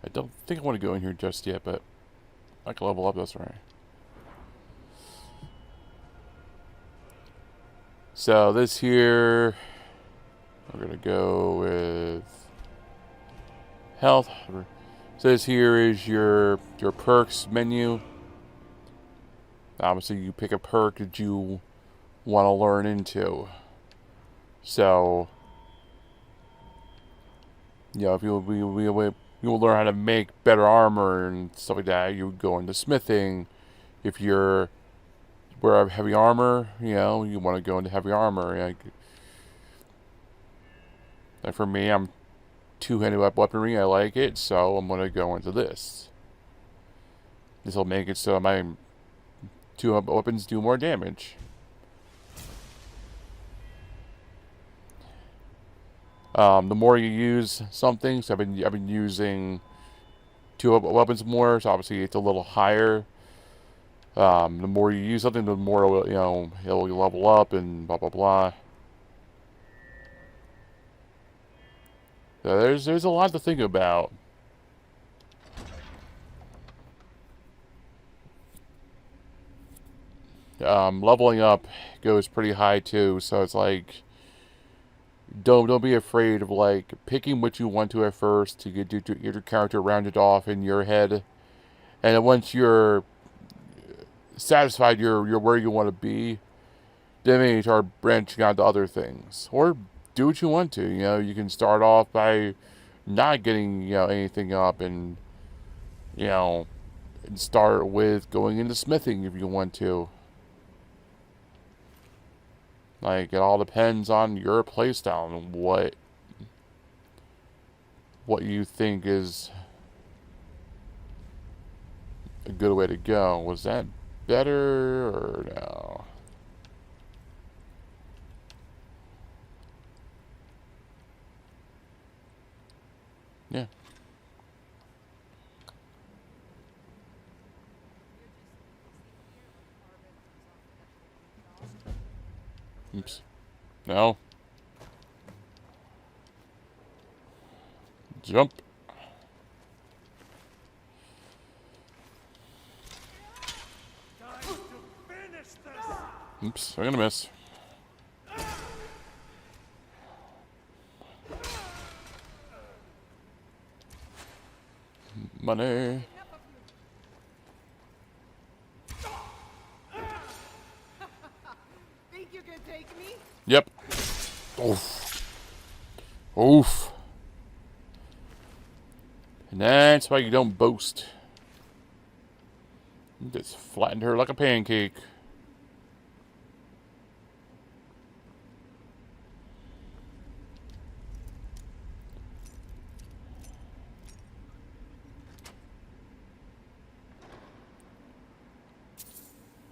I don't think I want to go in here just yet, but I can level up, that's right. So this here, we're gonna go with health. So this here is your perks menu. Obviously, you pick a perk that you want to learn into. So, you know, if you will learn how to make better armor and stuff like that, you go into smithing. If you're wear heavy armor, you know, you want to go into heavy armor. Like, and for me, I'm two-handed weaponry. I like it, so I'm going to go into this. This will make it so my two weapons do more damage. The more you use something, so I've been using 2 weapons more, so obviously it's a little higher. The more you use something, the more it'll level up and blah blah blah. So there's a lot to think about. Leveling up goes pretty high too, so it's like don't be afraid of like picking what you want to at first to get your character rounded off in your head, and then once you're satisfied you're where you want to be, then maybe start branching out to other things, or do what you want to. You can start off by not getting anything up, and and start with going into smithing if you want to. Like, it all depends on your playstyle and what you think is a good way to go. Was that better or no? Yeah. Oops. No. Jump. Oops, I'm gonna miss. Money. Think you can take me? Yep. Oof. Oof. And that's why you don't boast. You just flattened her like a pancake.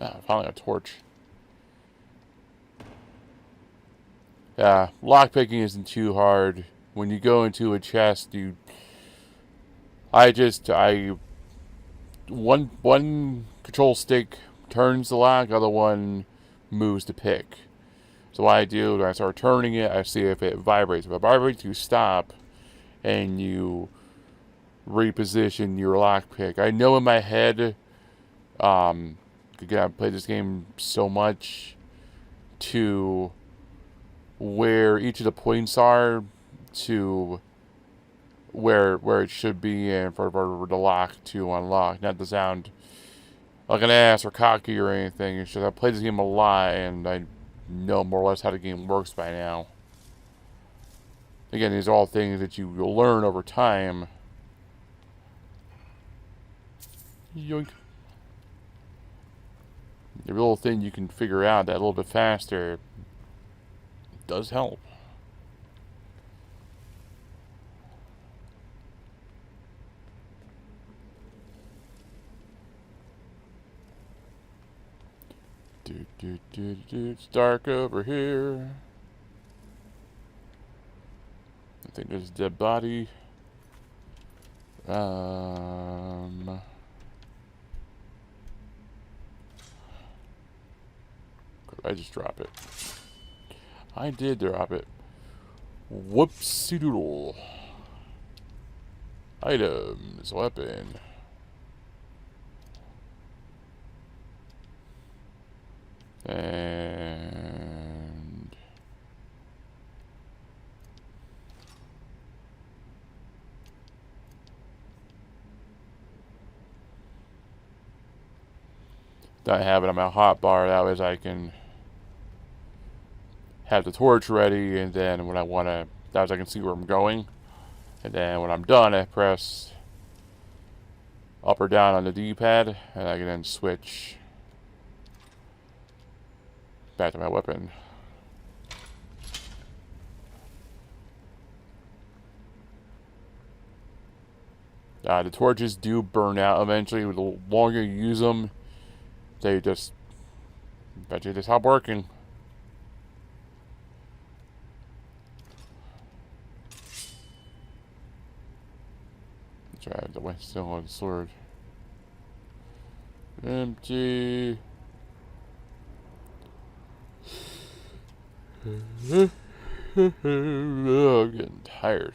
Ah, finally a torch. Yeah, lockpicking isn't too hard. When you go into a chest, one control stick turns the lock, other one moves the pick. So what I do, when I start turning it, I see if it vibrates. If it vibrates, you stop, and you reposition your lockpick. I know in my head, again, I've played this game so much, to where each of the points are to where it should be and for the lock to unlock. Not to sound like an ass or cocky or anything. It's just I've played this game a lot and I know more or less how the game works by now. Again, these are all things that you will learn over time. Yoink. The little thing you can figure out that a little bit faster does help. It's dark over here. I think there's a dead body. Could I just drop it? I did drop it. Whoopsie doodle. Items, weapon. And I have it on my hotbar, that way I can have the torch ready, and then when I want to, that way I can see where I'm going. And then when I'm done, I press up or down on the D-pad, and I can then switch back to my weapon. The torches do burn out eventually. The longer you use them, they just eventually stop working. Try the Whetstone sword. Empty. Oh, I'm getting tired.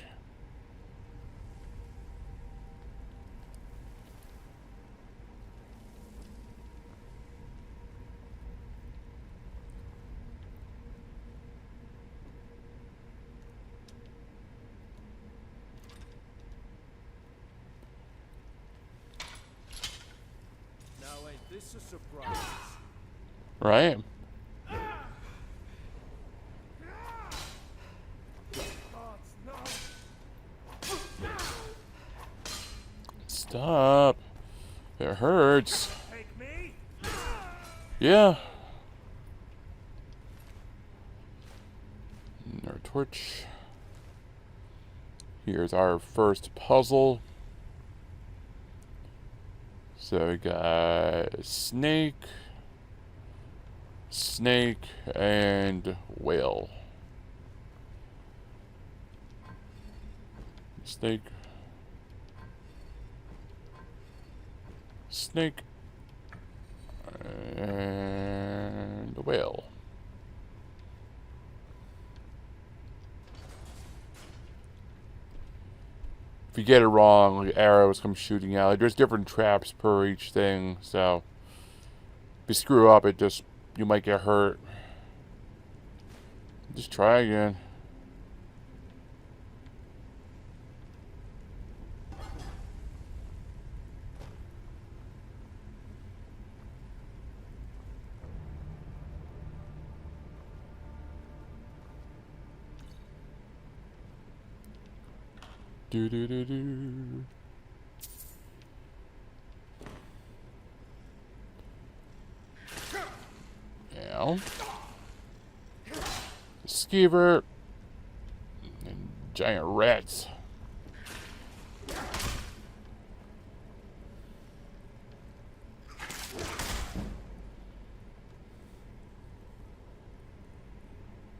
Now ain't this a surprise? Right? Stop. It hurts. Yeah. And our torch. Here's our first puzzle. So we got snake, and whale. Snake, and whale. If you get it wrong, like arrows come shooting out. Like, there's different traps per each thing, so if you screw up, you might get hurt. Just try again. Do do do do. Yeah. Skeever and giant rats.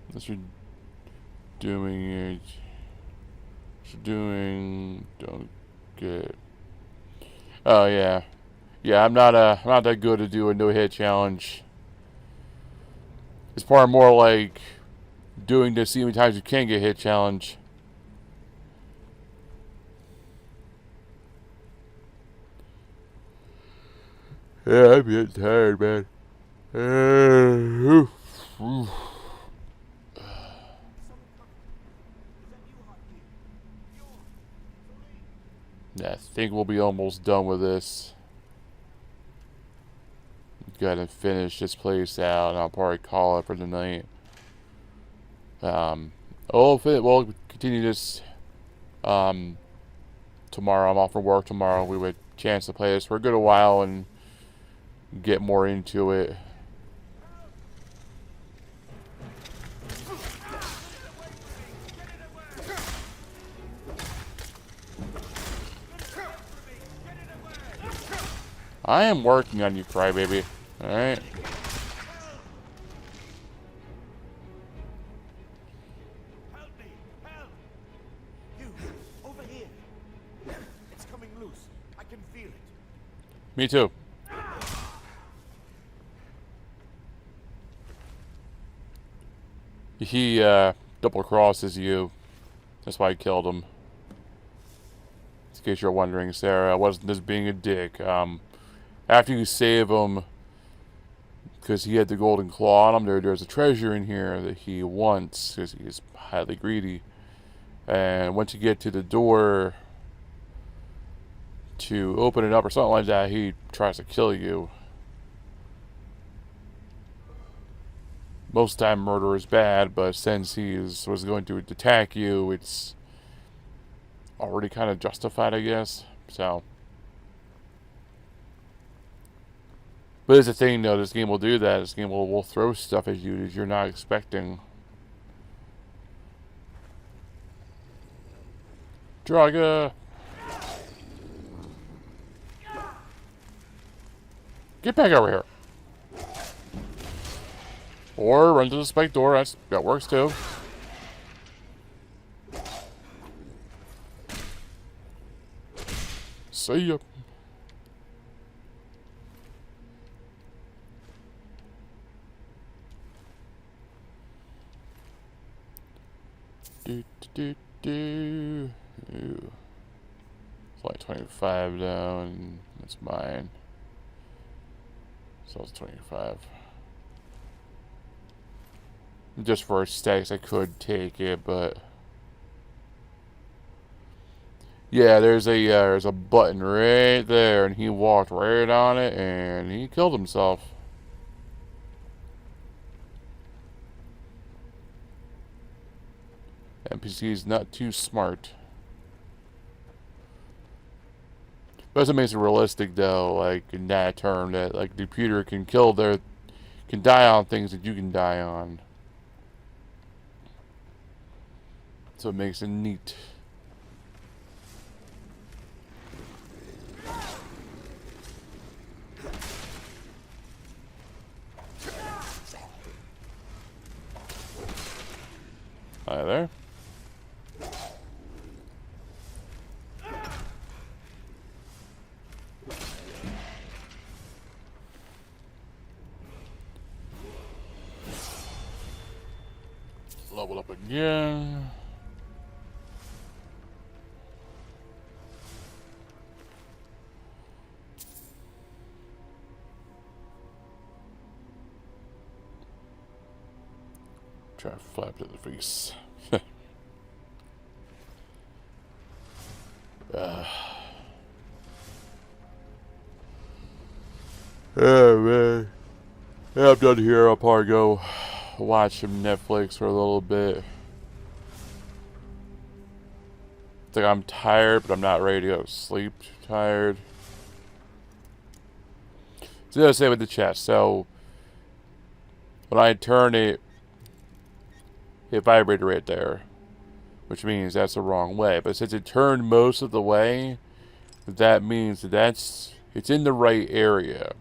Unless you're doing it. Don't get. Oh yeah, I'm not that good to do a no hit challenge. It's part more like doing the see how many times you can get hit challenge. Yeah, I'm getting tired, man. I think we'll be almost done with this. Gotta finish this place out, and I'll probably call it for the night. We'll continue this tomorrow. I'm off from work tomorrow. We would chance to play this for a good while and get more into it. I am working on you, crybaby. Alright? Help me! Help! You, over here. It's coming loose. I can feel it. Me too. He double crosses you. That's why I killed him. In case you're wondering, Sarah, I wasn't just being a dick. After you save him, because he had the golden claw on him, there's a treasure in here that he wants, because he's highly greedy. And once you get to the door to open it up or something like that, he tries to kill you. Most of the time murder is bad, but since he was going to attack you, it's already kind of justified, I guess. So. But it's the thing, though, this game will do that. This game will throw stuff at you that you're not expecting. Draga! Get back over here! Or run to the spike door, that works too. See ya. Do, do, do, do. It's like 25 down. That's mine. So it's 25. Just for stacks, I could take it, but yeah, there's a button right there, and he walked right on it, and he killed himself. NPC's not too smart. Doesn't make it realistic though, like in that term, that like the computer can die on things that you can die on. So it makes it neat. Hi there. Level up again. Try to flap to the face. Oh man. Yeah, I'm done here. I'll probably go watch some Netflix for a little bit. It's like I'm tired, but I'm not ready to go to sleep. Tired. So I say with the chest. So when I turn it, it vibrated right there, which means that's the wrong way. But since it turned most of the way, that means that it's in the right area.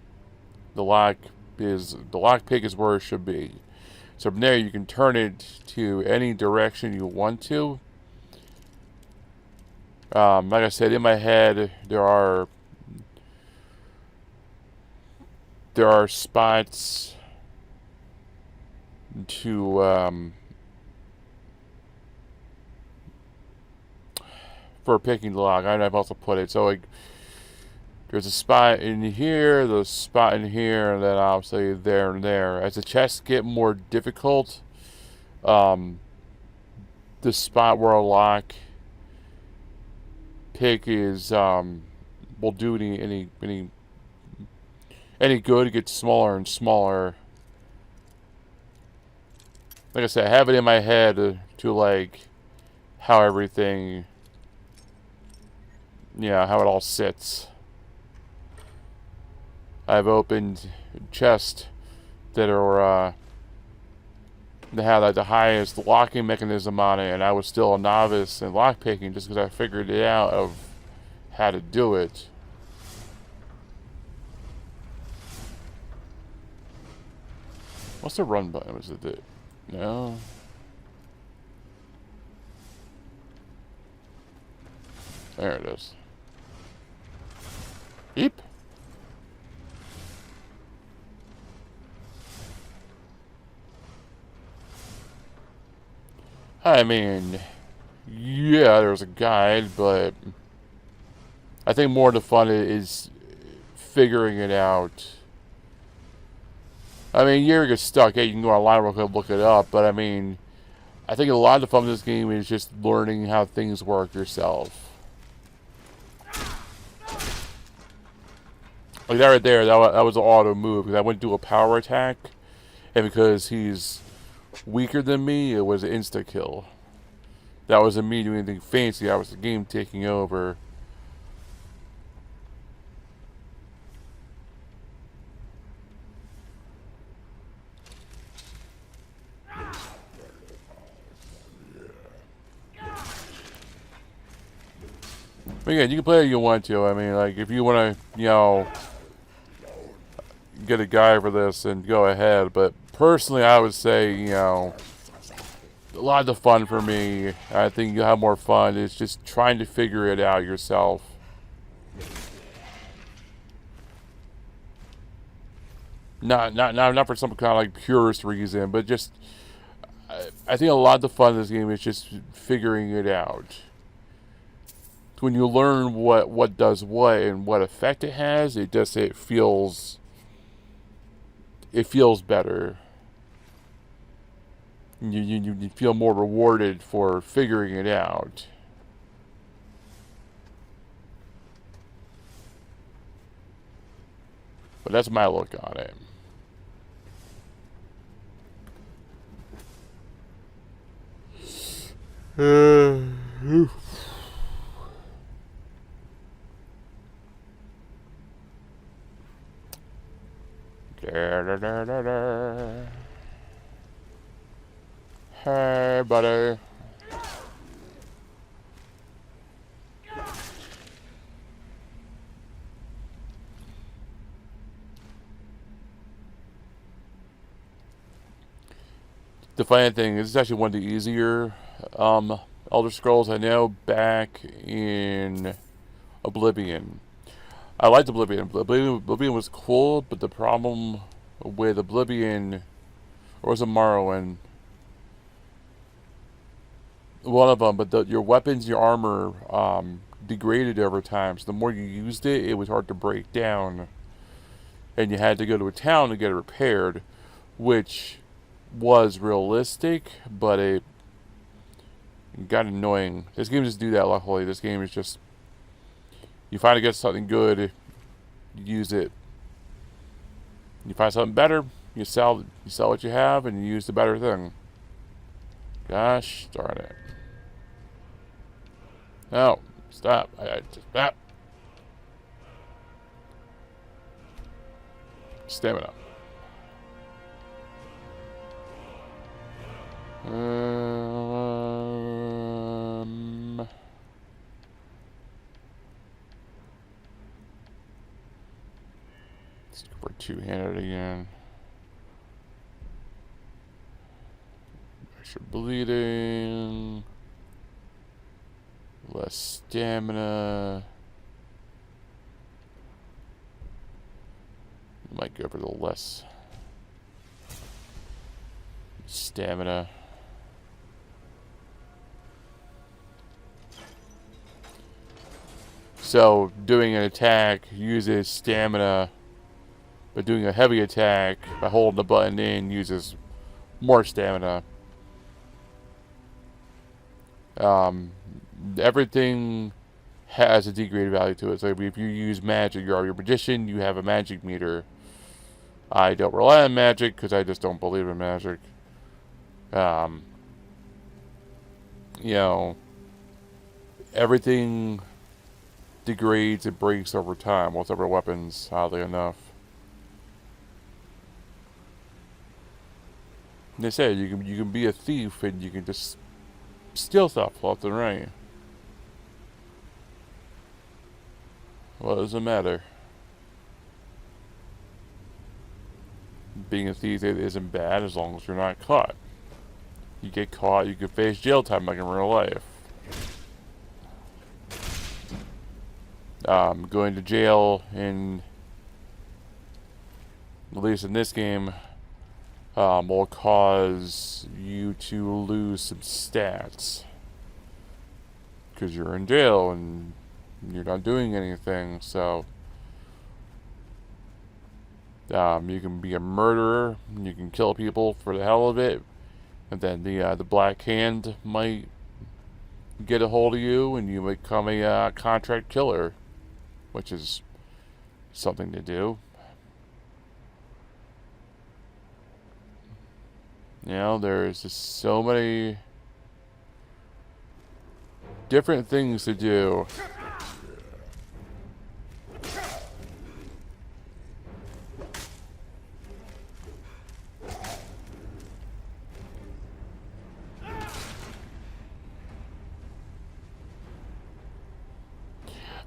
The lockpick is where it should be. So from there, you can turn it to any direction you want to. Like I said, in my head, there are spots to for picking the lock. I've also put it so like there's a spot in here, there's a spot in here, and then obviously there and there. As the chests get more difficult, the spot where a lock pick is will do any good. It gets smaller and smaller. Like I said, I have it in my head to like how everything, how it all sits. I've opened chests that are that had like the highest locking mechanism on it, and I was still a novice in lockpicking just because I figured it out of how to do it. What's the run button? Was it? No. There it is. Beep. I mean, yeah, there's a guide, but I think more of the fun is figuring it out. I mean, you get stuck. Hey, you can go online real quick and look it up, but I mean, I think a lot of the fun of this game is just learning how things work yourself. Like that right there, that was an auto move, because I went to do a power attack, and because he's weaker than me, it was an insta-kill. That wasn't me doing anything fancy, that was the game taking over. But again, you can play if you want to. I mean, like, if you want to, get a guy for this, and go ahead. But personally, I would say, a lot of the fun for me, I think you'll have more fun, is just trying to figure it out yourself. Not for some kind of like purist reason, but just I think a lot of the fun of this game is just figuring it out. When you learn what does what and what effect it has, it feels better. You feel more rewarded for figuring it out. But that's my look on it. Hey, buddy. The funny thing is, it's actually one of the easier Elder Scrolls I know back in Oblivion. I liked Oblivion. Oblivion was cool, but the problem with Oblivion, or was it Morrowind? One of them, but your weapons, your armor degraded over time. So the more you used it, it was hard to break down. And you had to go to a town to get it repaired, which was realistic, but it got annoying. This game doesn't do that, luckily. This game is just, you finally get something good, you use it. You find something better, you sell what you have, and you use the better thing. Gosh darn it. No, stop. I just stop. Stamina. Let's go for two-handed again. Extra bleeding. Less stamina. Might go for the less stamina. So, doing an attack uses stamina, but doing a heavy attack by holding the button in uses more stamina. Everything has a degraded value to it. So if you use magic, you're a magician, you have a magic meter. I don't rely on magic because I just don't believe in magic. You know, everything degrades and breaks over time. Whatever weapons, oddly enough. And they say you can be a thief and you can just steal stuff left and right. What does it matter? Being a thief isn't bad as long as you're not caught. You get caught, you can face jail time like in real life. Going to jail in, at least in this game, will cause you to lose some stats. Because you're in jail and you're not doing anything, so you can be a murderer, you can kill people for the hell of it, and then the Black Hand might get a hold of you and you become a contract killer, which is something to do. You know, there's just so many different things to do.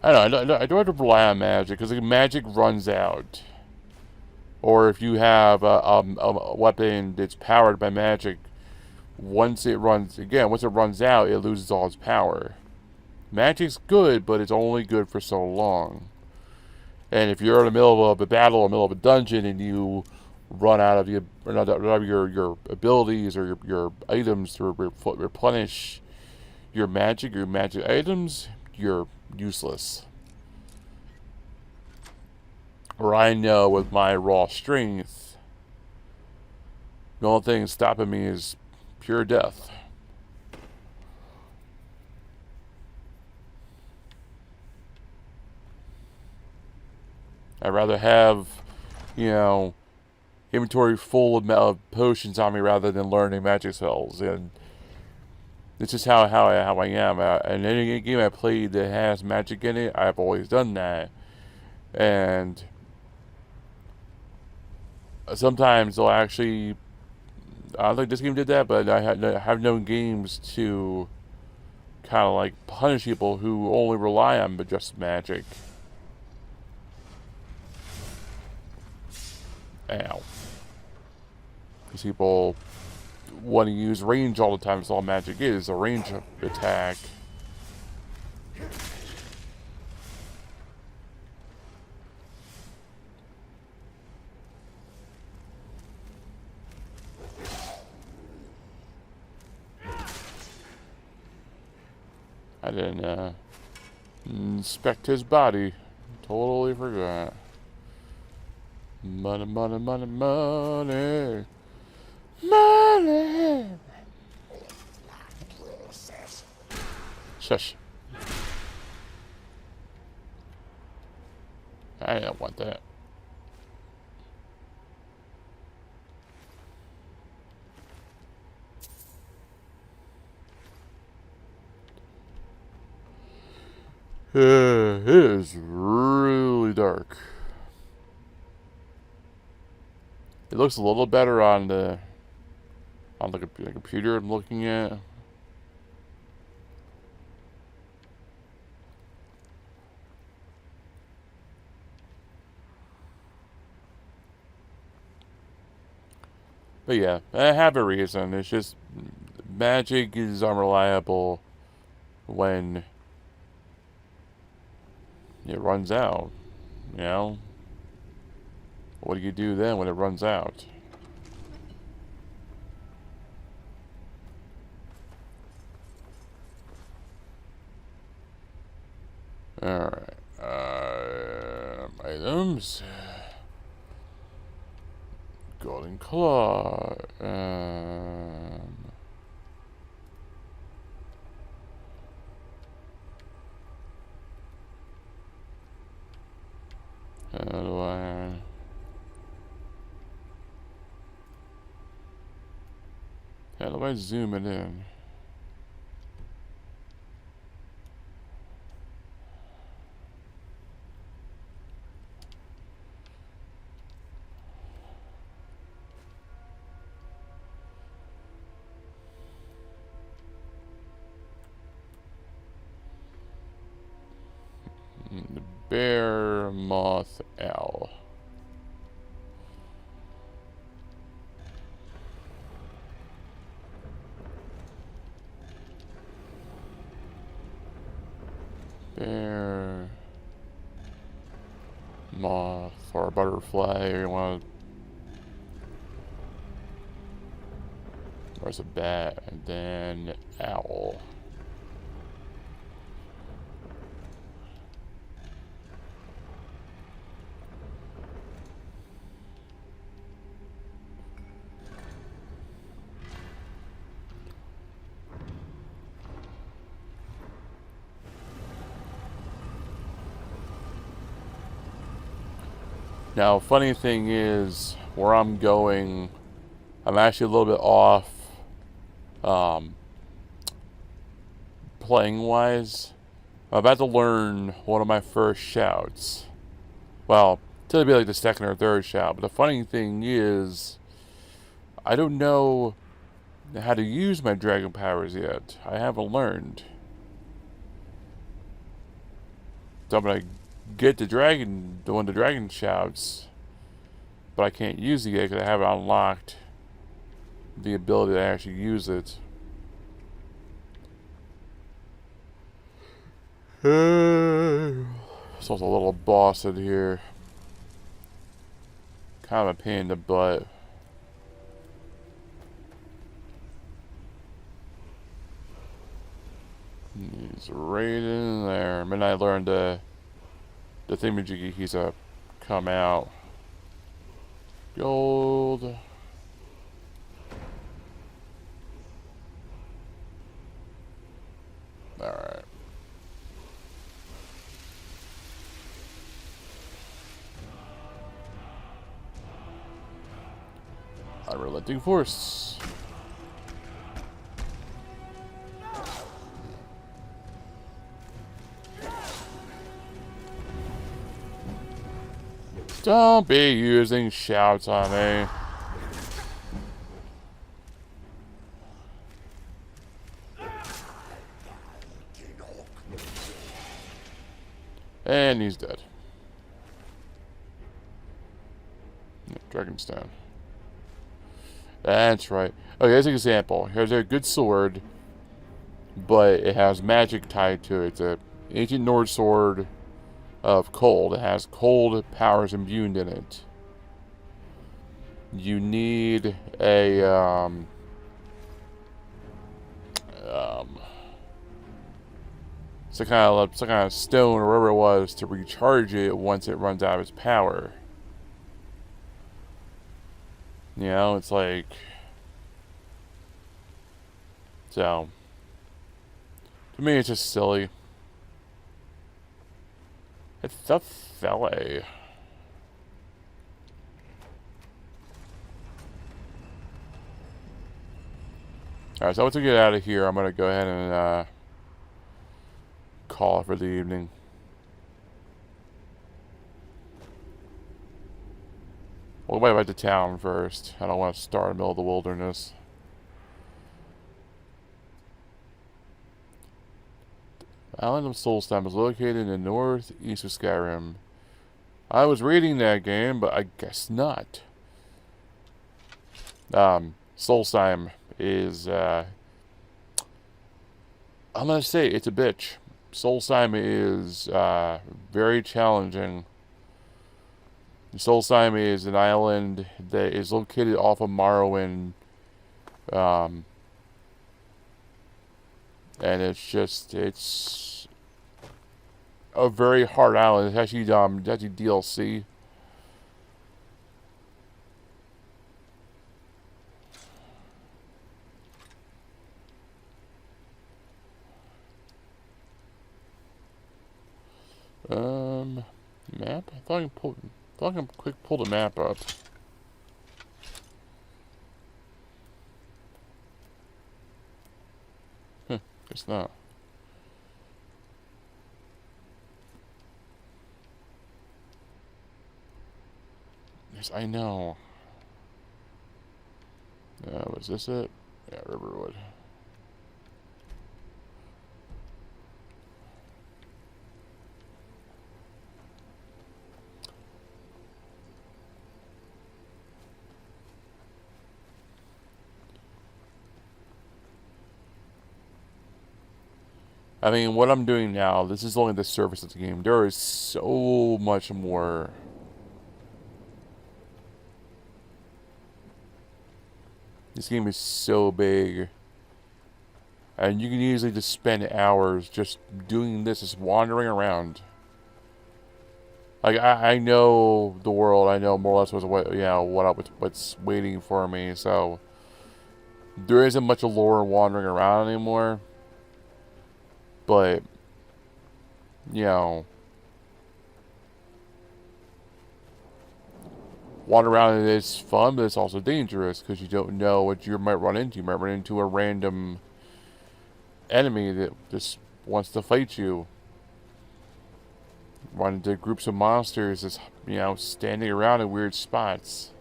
I don't have to rely on magic, because magic runs out. Or if you have a weapon that's powered by magic, once it runs out, it loses all its power. Magic's good, but it's only good for so long. And if you're in the middle of a battle, in the middle of a dungeon, and you run out of your abilities or your items to replenish your magic items, you're useless. Or I know with my raw strength, the only thing stopping me is pure death. I'd rather have, inventory full of potions on me rather than learning magic spells. And it's just how I am. And any game I played that has magic in it, I've always done that. And sometimes they'll actually, I don't think this game did that, but I have known games to kind of like punish people who only rely on just magic. Ow. Because people want to use range all the time. That's all magic is, a range attack. I didn't inspect his body. Totally forgot. Money, money, money, money. Money! Shush. I don't want that. It is really dark. It looks a little better on the computer I'm looking at. But yeah, I have a reason. It's just magic is unreliable when it runs out. What do you do then when it runs out? Alright. Items. Golden Claw. How do I zoom it in? Bear, moth, owl. Bear, moth, or a butterfly, or you want to. There's a bat, and then owl. Now, funny thing is, where I'm going, I'm actually a little bit off, playing-wise. I'm about to learn one of my first shouts. Well, it'll be like the second or third shout, but the funny thing is, I don't know how to use my dragon powers yet. I haven't learned. So I'm gonna get the one the dragon shouts, but I can't use it yet because I haven't unlocked the ability to actually use it. So it's a little boss in here. kind of a pain in the butt. He's right in there. And I learned the thingamajiggy he's a come out. Gold. Alright. Unrelenting force. Don't be using shouts on me. And he's dead. Dragonstone. That's right. Okay, here's an example. Here's a good sword, but it has magic tied to it. It's an ancient Norse sword of cold. It has cold powers imbued in it. You need a some kind of stone or whatever it was to recharge it once it runs out of its power. You know, it's like, so to me it's just silly. It's a fillet. Alright, so once we get out of here, I'm gonna go ahead and call it for the evening. We'll go back to town first. I don't want to start in the middle of the wilderness. The island of Solstheim is located in the northeast of Skyrim. I was reading that game, but I guess not. Solstheim is, I'm gonna say it's a bitch. Solstheim is, very challenging. Solstheim is an island that is located off of Morrowind, and it's a very hard island. It's actually DLC. Map? I thought I can quick pull the map up. Guess not. Yes, I know. Was this it? Yeah, Riverwood. I mean, what I'm doing now, this is only the surface of the game. There is so much more. This game is so big. And you can easily just spend hours just doing this, just wandering around. Like, I know the world, I know more or less what's waiting for me, so there isn't much lore wandering around anymore. But, you know, wandering around is fun, but it's also dangerous because you don't know what you might run into. You might run into a random enemy that just wants to fight you. Run into groups of monsters just, you know, standing around in weird spots.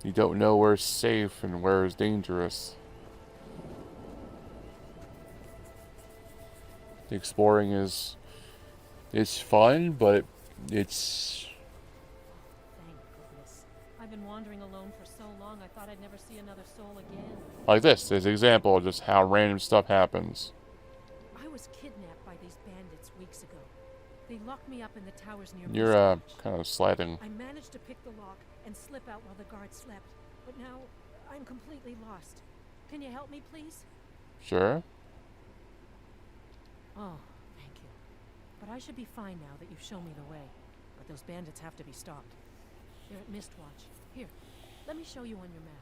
You don't know where's safe and where is dangerous. Exploring is fun, but it's... Thank goodness. I've been wandering alone for so long, I thought I'd never see another soul again. Like this is an example of just how random stuff happens. I was kidnapped by these bandits weeks ago. They locked me up in the towers near You're kind of sliding. I managed to pick the lock and slip out while the guards slept, but now I'm completely lost. Can you help me, please? Sure. Oh, thank you. But I should be fine now that you've shown me the way. But those bandits have to be stopped. They're at Mistwatch. Here, let me show you on your map.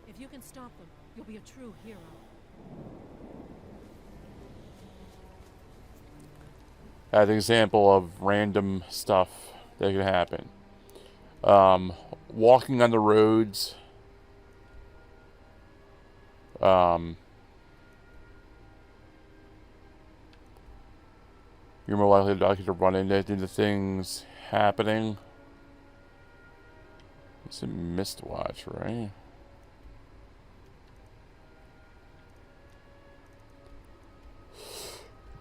If you can stop them, you'll be a true hero. As an example of random stuff that can happen. Walking on the roads. You're more likely to run into things happening. It's a Mistwatch, right?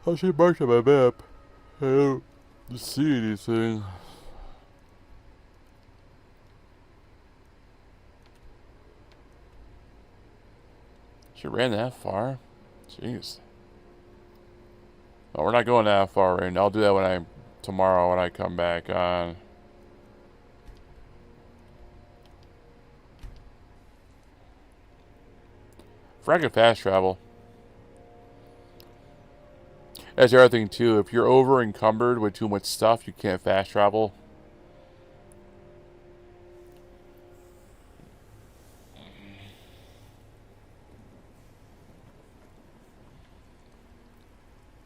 I should mark on my map. I don't see anything. She ran that far? Jeez. Oh, we're not going that far, right? I'll do that tomorrow when I come back on. Frank can fast travel. That's the other thing too. If you're over encumbered with too much stuff, you can't fast travel.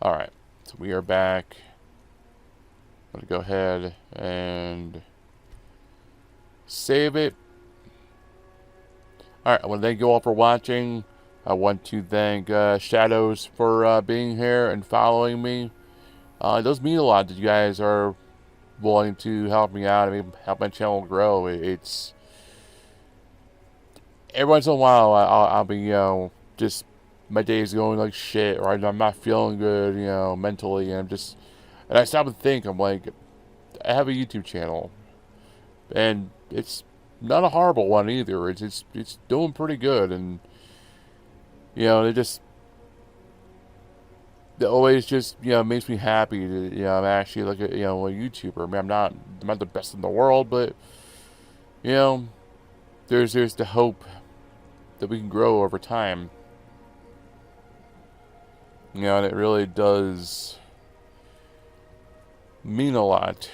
Alright, so we are back. I'm going to go ahead and save it. Alright, I want to thank you all for watching. I want to thank Shadows for being here and following me. It does mean a lot that you guys are willing to help me out. I mean, help my channel grow. It's every once in a while I'll be, just my day's going like shit, or I'm not feeling good, mentally, and I stop and think. I'm like, I have a YouTube channel, and it's not a horrible one either. It's doing pretty good, and it always just makes me happy to I'm actually like a YouTuber. I mean, I'm not the best in the world, but there's the hope that we can grow over time. And it really does mean a lot.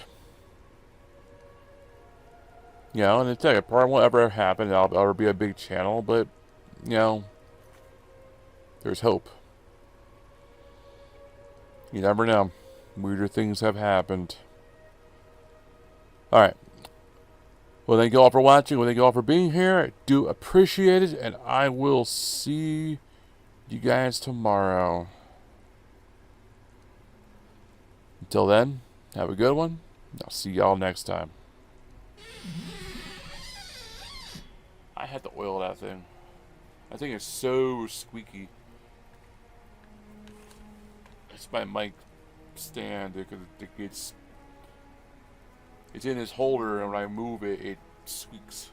And it's like, it probably won't ever happen. I'll ever be a big channel, but there's hope. You never know. Weirder things have happened. Alright. Well, thank you all for watching. Well, thank you all for being here. I do appreciate it. And I will see you guys tomorrow. Until then, have a good one. I'll see y'all next time. I had to oil that thing. That thing is so squeaky. It's my mic stand because it's in this holder, and when I move it, it squeaks.